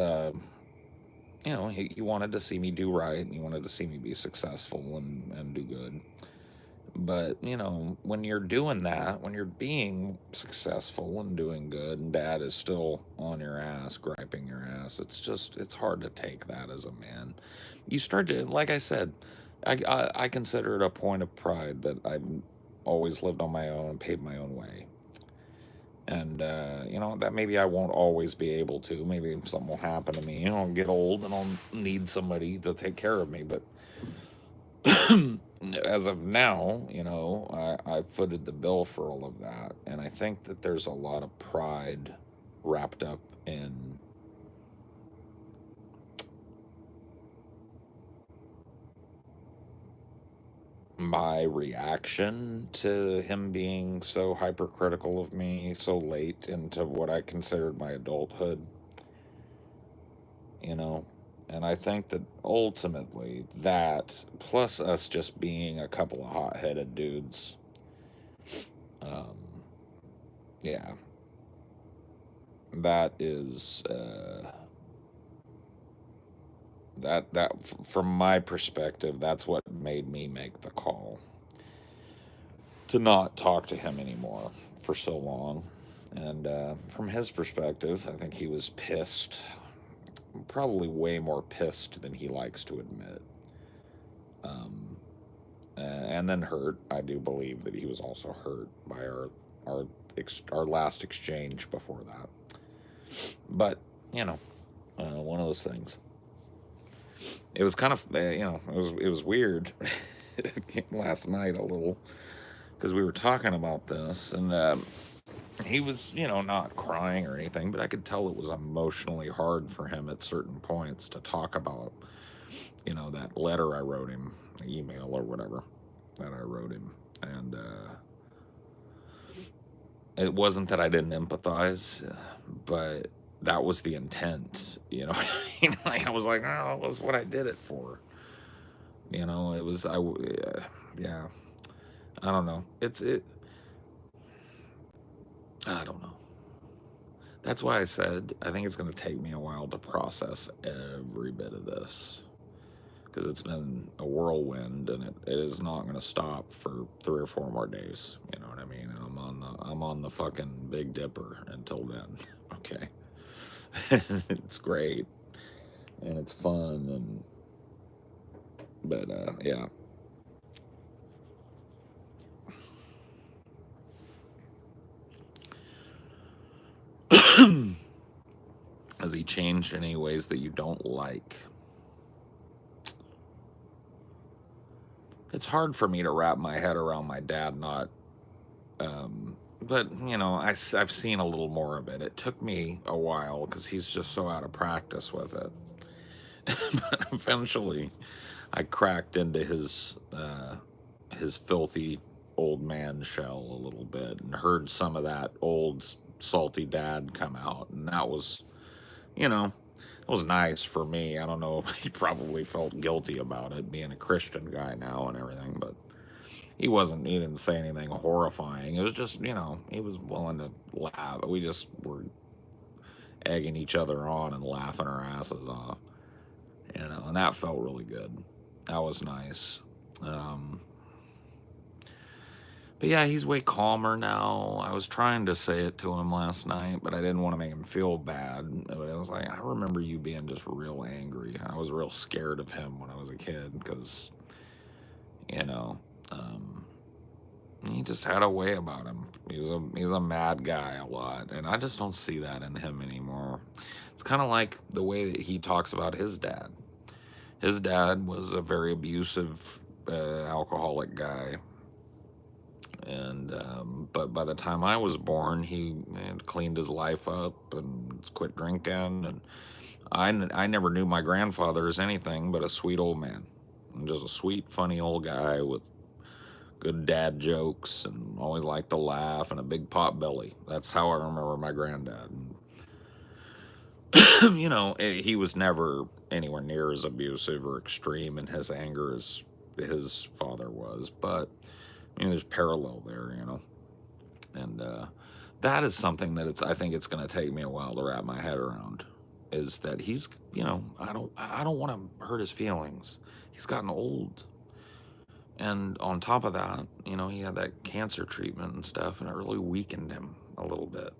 he wanted to see me do right. And he wanted to see me be successful and do good. But, when you're doing that, when you're being successful and doing good, and dad is still on your ass, griping your ass, it's hard to take that as a man. You start to, like I said, I consider it a point of pride that I've always lived on my own and paid my own way. And, that maybe I won't always be able to. Maybe something will happen to me. I'll get old and I'll need somebody to take care of me. But as of now, I footed the bill for all of that. And I think that there's a lot of pride wrapped up in my reaction to him being so hypercritical of me so late into what I considered my adulthood. And I think that ultimately that, plus us just being a couple of hot-headed dudes, um, yeah, that is, from my perspective, that's what made me make the call to not talk to him anymore for so long. And from his perspective, I think he was pissed, probably way more pissed than he likes to admit. And then hurt. I do believe that he was also hurt by our last exchange before that. But one of those things. It was kind of it was weird last night a little because we were talking about this and he was not crying or anything, but I could tell it was emotionally hard for him at certain points to talk about that letter I wrote him, email or whatever that I wrote him. And it wasn't that I didn't empathize, but that was the intent, like I was like, oh, that was what I did it for. It was, yeah, I don't know. I don't know. That's why I said I think it's going to take me a while to process every bit of this. Because it's been a whirlwind and it is not going to stop for 3 or 4 more days. You know what I mean? And I'm on the fucking Big Dipper until then. Okay. It's great and it's fun but yeah. Has he changed in any ways that you don't like? It's hard for me to wrap my head around my dad not, but you know, I've seen a little more of it. It took me a while because he's just so out of practice with it. But eventually, I cracked into his filthy old man shell a little bit and heard some of that old salty dad come out, and that was, you know, it was nice for me. I don't know, he probably felt guilty about it, being a Christian guy now and everything, but he didn't say anything horrifying. It was just, you know, he was willing to laugh. We just were egging each other on and laughing our asses off, you know, and that felt really good. That was nice. But yeah, he's way calmer now. I was trying to say it to him last night, but I didn't want to make him feel bad. But I was like, I remember you being just real angry. I was real scared of him when I was a kid because, you know, he just had a way about him. He was a mad guy a lot, and I just don't see that in him anymore. It's kind of like the way that he talks about his dad. His dad was a very abusive, alcoholic guy. And but by the time I was born, he had cleaned his life up and quit drinking. And I never knew my grandfather as anything but a sweet old man, and just a sweet, funny old guy with good dad jokes and always liked to laugh and a big pot belly. That's how I remember my granddad. And, you know, he was never anywhere near as abusive or extreme in his anger as his father was, but I mean, there's parallel there, you know, and that is something that I think it's going to take me a while to wrap my head around. Is that he's, you know, I don't want to hurt his feelings. He's gotten old, and on top of that, you know, he had that cancer treatment and stuff, and it really weakened him a little bit.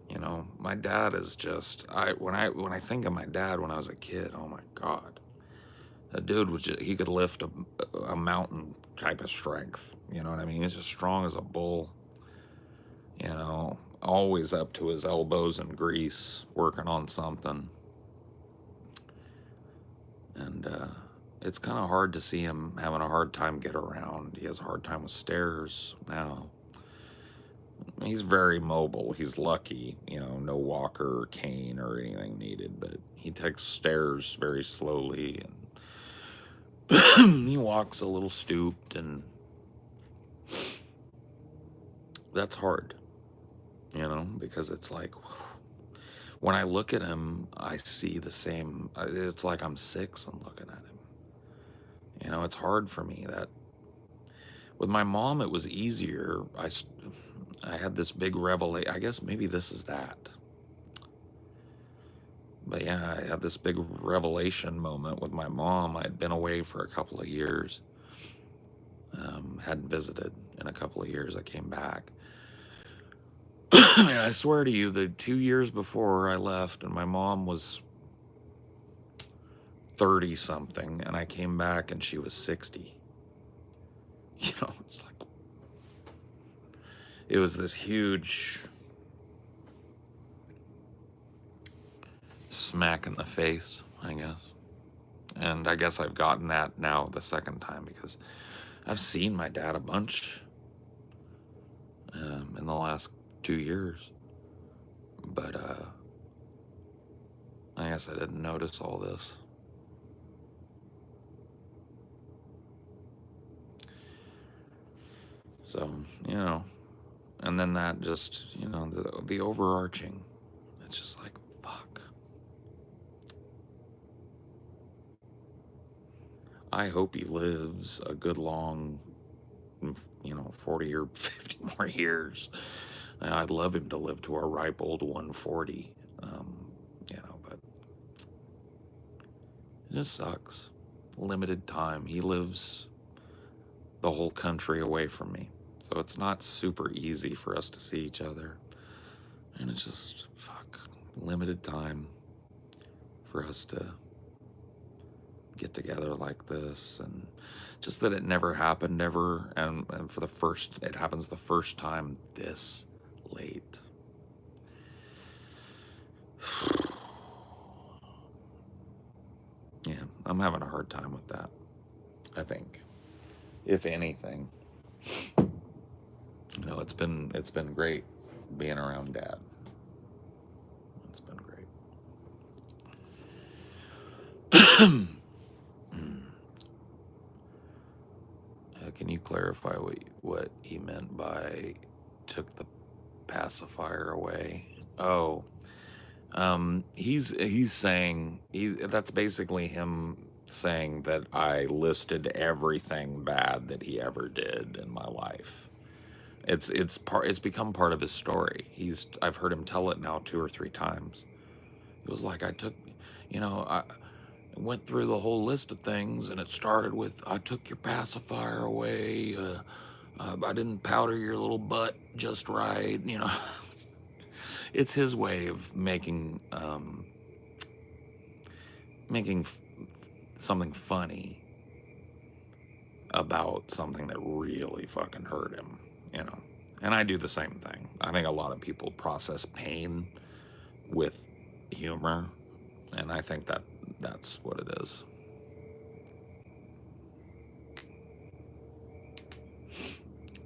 You know, my dad is just when I think of my dad when I was a kid, oh my God, that dude was he could lift a mountain type of strength. You know what I mean? He's as strong as a bull. You know, always up to his elbows in grease, working on something. And it's kind of hard to see him having a hard time get around. He has a hard time with stairs now. He's very mobile. He's lucky, you know, no walker or cane or anything needed, but he takes stairs very slowly, and he walks a little stooped, and that's hard, you know, because it's like when I look at him, I see the same. It's like I'm 6 and looking at him. You know, it's hard for me. That with my mom, it was easier. I had this big revelation. I guess maybe this is that. But yeah, I had this big revelation moment with my mom. I had been away for a couple of years. Hadn't visited in a couple of years. I came back. And I swear to you, the 2 years before I left, and my mom was 30 something, and I came back and she was 60. You know, it's like, it was this huge smack in the face, I guess. And I guess I've gotten that now the second time because I've seen my dad a bunch in the last 2 years. But I guess I didn't notice all this. So, you know, and then that just, you know, the overarching, it's just like, fuck. I hope he lives a good long, you know, 40 or 50 more years. I'd love him to live to a ripe old 140, you know, but it just sucks. Limited time. He lives the whole country away from me. So it's not super easy for us to see each other. And it's just, fuck, limited time for us to get together like this. And just that it never happened ever. And for it happens the first time this late. I'm having a hard time with that, I think. If anything, it's been great being around Dad. It's been great. Can you clarify what he meant by took the pacifier away? Oh, he's saying that's basically him saying that I listed everything bad that he ever did in my life. It's become part of his story. I've heard him tell it now 2 or 3 times. It was like I went through the whole list of things, and it started with I took your pacifier away. I didn't powder your little butt just right. It's his way of making something funny about something that really fucking hurt him. And I do the same thing. I think a lot of people process pain with humor, and I think that's what it is.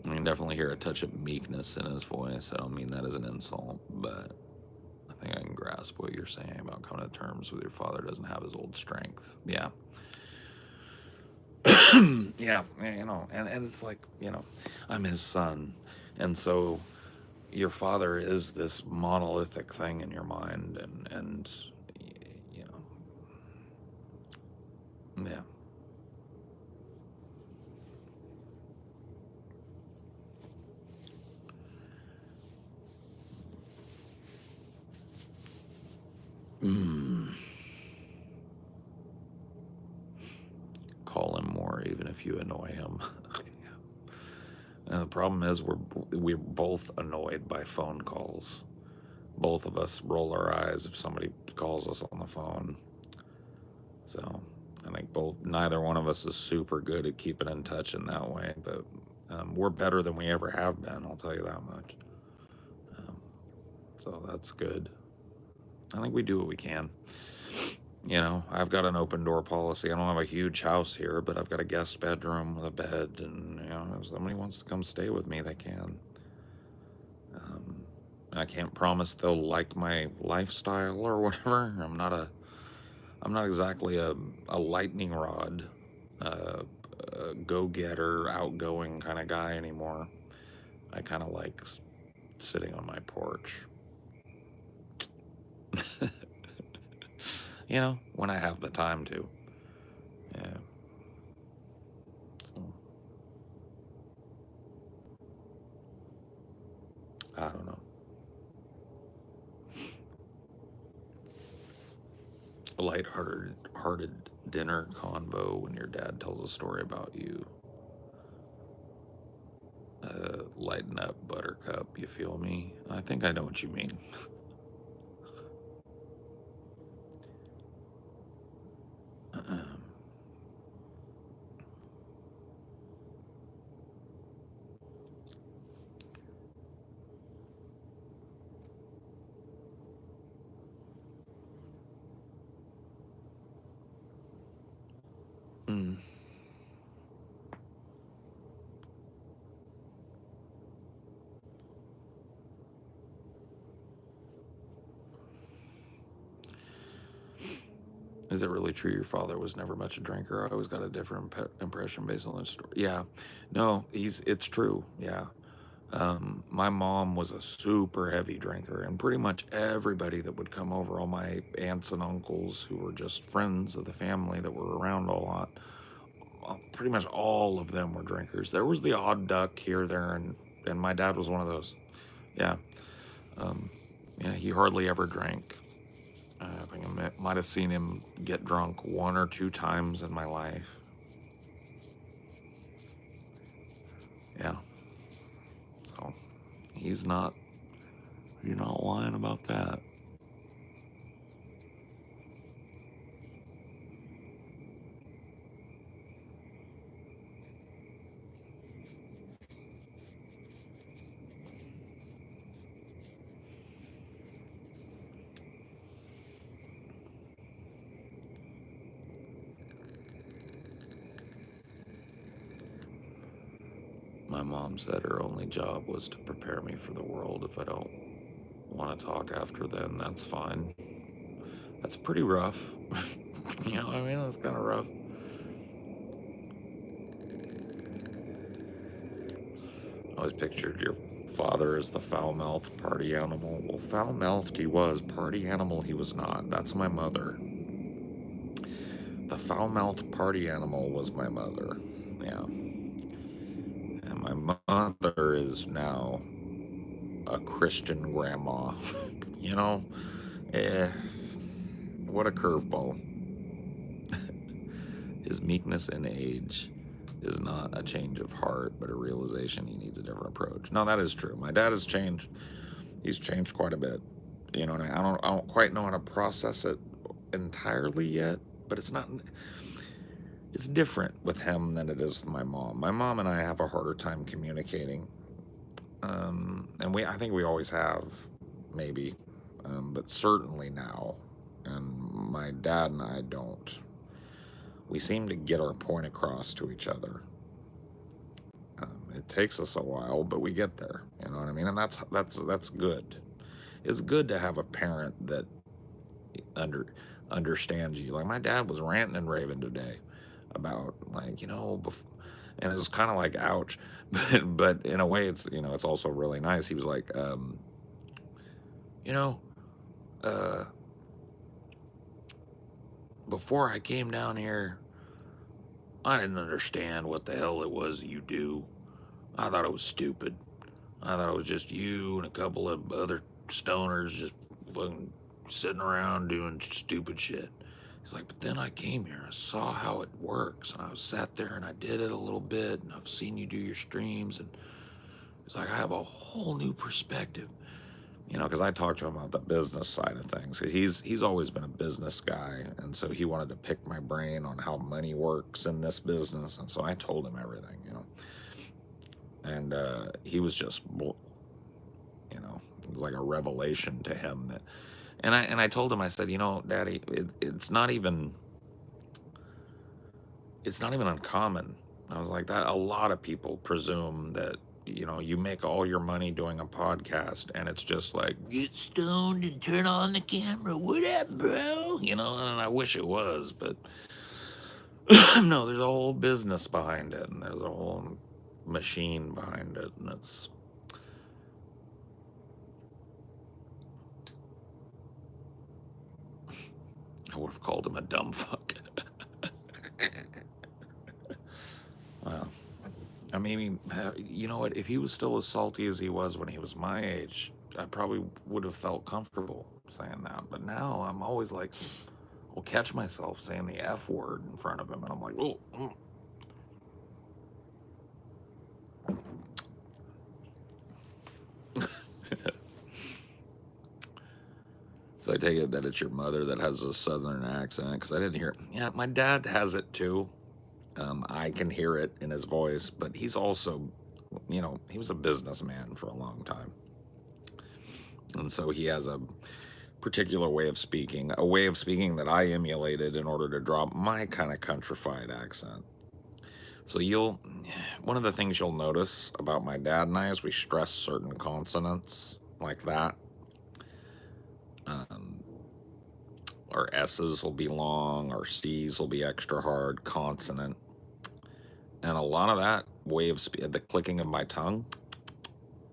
I can definitely hear a touch of meekness in his voice. I don't mean that as an insult, but I think I can grasp what you're saying about coming to terms with your father doesn't have his old strength. Yeah. Yeah, and it's like, I'm his son. And so your father is this monolithic thing in your mind, and yeah. Call him more, even if you annoy him. And the problem is we're both annoyed by phone calls. Both of us roll our eyes if somebody calls us on the phone. So I think neither one of us is super good at keeping in touch in that way, but we're better than we ever have been, I'll tell you that much. So that's good. I think we do what we can. I've got an open door policy. I don't have a huge house here, but I've got a guest bedroom with a bed, and if somebody wants to come stay with me, they can. I can't promise they'll like my lifestyle or whatever. I'm not exactly a lightning rod, a go-getter, outgoing kind of guy anymore. I kind of like sitting on my porch. When I have the time to. Yeah. So, I don't know. A lighthearted dinner convo when your dad tells a story about you. Lighten up, buttercup, you feel me? I think I know what you mean. Mm. Is it really true your father was never much a drinker? I always got a different impression based on the story. Yeah, no, it's true. Yeah. My mom was a super heavy drinker, and pretty much everybody that would come over, all my aunts and uncles who were just friends of the family that were around a lot, pretty much all of them were drinkers. There was the odd duck here, there, and my dad was one of those. Yeah. Yeah, he hardly ever drank. I think I might have seen him get drunk 1 or 2 times in my life. Yeah. So he's not lying about that. My mom said her only job was to prepare me for the world. If I don't want to talk after then, that's fine. That's pretty rough. You know what I mean? That's kind of rough. I always pictured your father as the foul-mouthed party animal. Well, foul-mouthed he was, party animal he was not. That's my mother. The foul-mouthed party animal was my mother. Yeah. And my mother is now a Christian grandma. You know? What a curveball. His meekness in age is not a change of heart, but a realization he needs a different approach. No, that is true. My dad has changed. He's changed quite a bit. You know, and I don't quite know how to process it entirely yet, but it's different with him than it is with my mom. My mom and I have a harder time communicating. And I think we always have, maybe, but certainly now. And my dad and I don't. We seem to get our point across to each other. It takes us a while, but we get there. You know what I mean? And that's good. It's good to have a parent that understands you. Like my dad was ranting and raving today about, like, you know, and it was kind of like ouch, but in a way it's, you know, it's also really nice. He was like, you know, before I came down here, I didn't understand what the hell it was that you do. I thought it was stupid. I thought it was just you and a couple of other stoners just fucking sitting around doing stupid shit. He's like, but then I came here, I saw how it works, and I sat there and I did it a little bit, and I've seen you do your streams, and it's like I have a whole new perspective. You know, because I talked to him about the business side of things. He's always been a business guy, and so he wanted to pick my brain on how money works in this business, and so I told him everything, you know. And he was just, you know, it was like a revelation to him that, and I told him, I said, you know, Daddy, it's not even uncommon. I was like that. A lot of people presume that, you know, you make all your money doing a podcast, and it's just like get stoned and turn on the camera. What up, bro? You know, and I wish it was, but no, there's a whole business behind it, and there's a whole machine behind it, and it's. I would have called him a dumb fuck. Wow. I mean, you know what? If he was still as salty as he was when he was my age, I probably would have felt comfortable saying that. But now I'm always like, I'll catch myself saying the F word in front of him, and I'm like, oh. So I take it that it's your mother that has a southern accent, because I didn't hear it. Yeah, my dad has it too. I can hear it in his voice, but he's also, you know, he was a businessman for a long time. And so he has a particular way of speaking, a way of speaking that I emulated in order to drop my kind of countrified accent. So one of the things you'll notice about my dad and I is we stress certain consonants like that. Our S's will be long, our C's will be extra hard, consonant. And a lot of that way of the clicking of my tongue,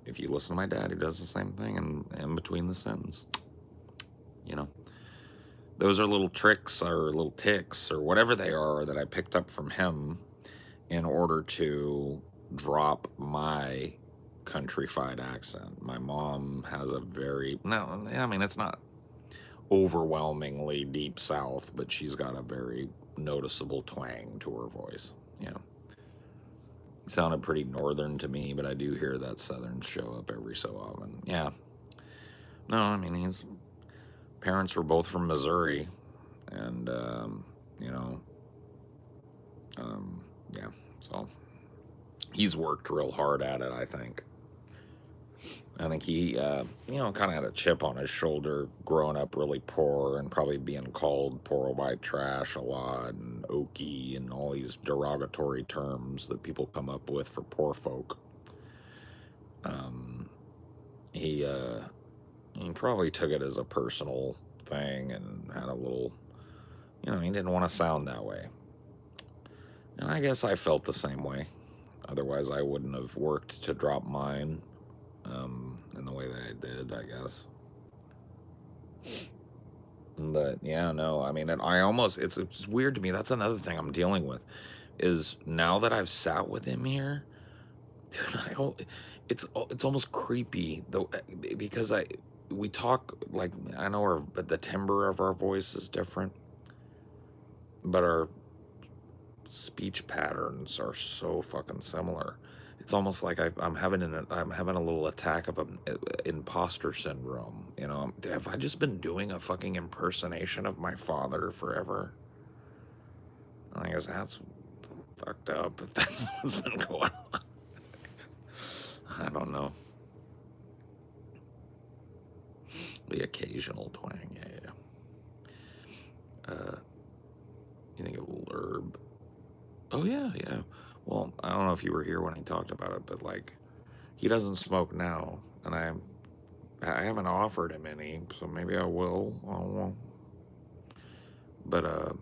if you listen to my dad, he does the same thing in between the sentence. You know, those are little tricks or little ticks or whatever they are that I picked up from him in order to drop my countrified accent. My mom has a it's not overwhelmingly deep south, but she's got a very noticeable twang to her voice. Yeah. Sounded pretty northern to me, but I do hear that southern show up every so often. Yeah. No, I mean, his parents were both from Missouri, and, you know, yeah, so he's worked real hard at it, I think. I think he, you know, kind of had a chip on his shoulder growing up really poor and probably being called poor white trash a lot and okie and all these derogatory terms that people come up with for poor folk. he probably took it as a personal thing and had a little, he didn't want to sound that way. And I guess I felt the same way. Otherwise, I wouldn't have worked to drop mine in the way that I did, I guess. But yeah, no, I mean, it's weird to me. That's another thing I'm dealing with is now that I've sat with him here, dude, it's almost creepy though, because we talk like, I know but the timbre of our voice is different, but our speech patterns are so fucking similar. It's almost like I'm having a little attack of imposter syndrome. Have I just been doing a fucking impersonation of my father forever? I guess that's fucked up if that's what's been going on. I don't know. The occasional twang, yeah. You think of Lurb? Oh yeah, yeah. Well, I don't know if you were here when he talked about it, but like, he doesn't smoke now, and I haven't offered him any, so maybe I will. I don't know. But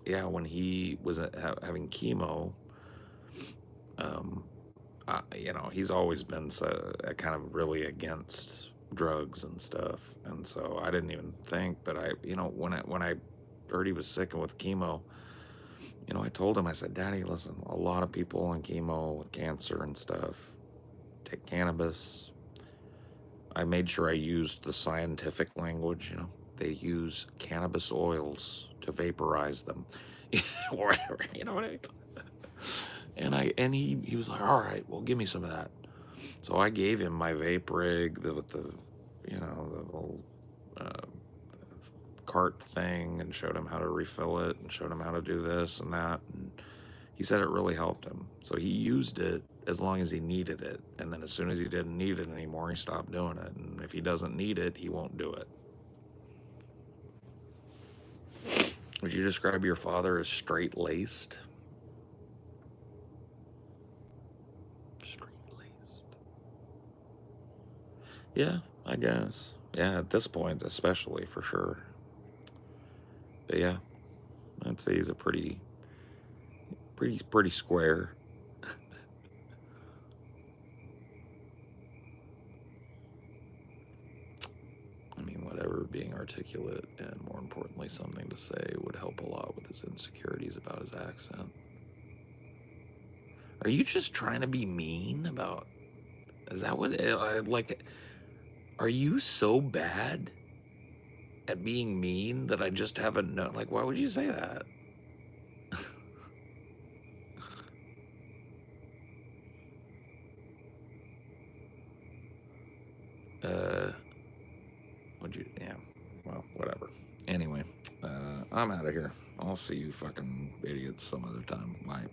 yeah, when he was having chemo, he's always been kind of really against drugs and stuff, and so I didn't even think. But when I heard he was sick and with chemo, I told him, I said, Daddy, listen, a lot of people on chemo with cancer and stuff take cannabis. I made sure I used the scientific language. They use cannabis oils to vaporize them, or whatever. You know what I mean? And he was like, all right, well, give me some of that. So I gave him my vape rig with the little cart thing, and showed him how to refill it, and showed him how to do this and that. And he said it really helped him. So he used it as long as he needed it. And then as soon as he didn't need it anymore, he stopped doing it. And if he doesn't need it, he won't do it. Would you describe your father as straight-laced? Straight-laced. Yeah, I guess. Yeah, at this point, especially, for sure. But yeah, I'd say he's a pretty square. I mean, whatever, being articulate and, more importantly, something to say would help a lot with his insecurities about his accent. Are you just trying to be mean about... Is that what... like, are you so bad at being mean that I just haven't known? Like, why would you say that? Yeah, well, whatever. Anyway, I'm out of here. I'll see you fucking idiots some other time. Bye.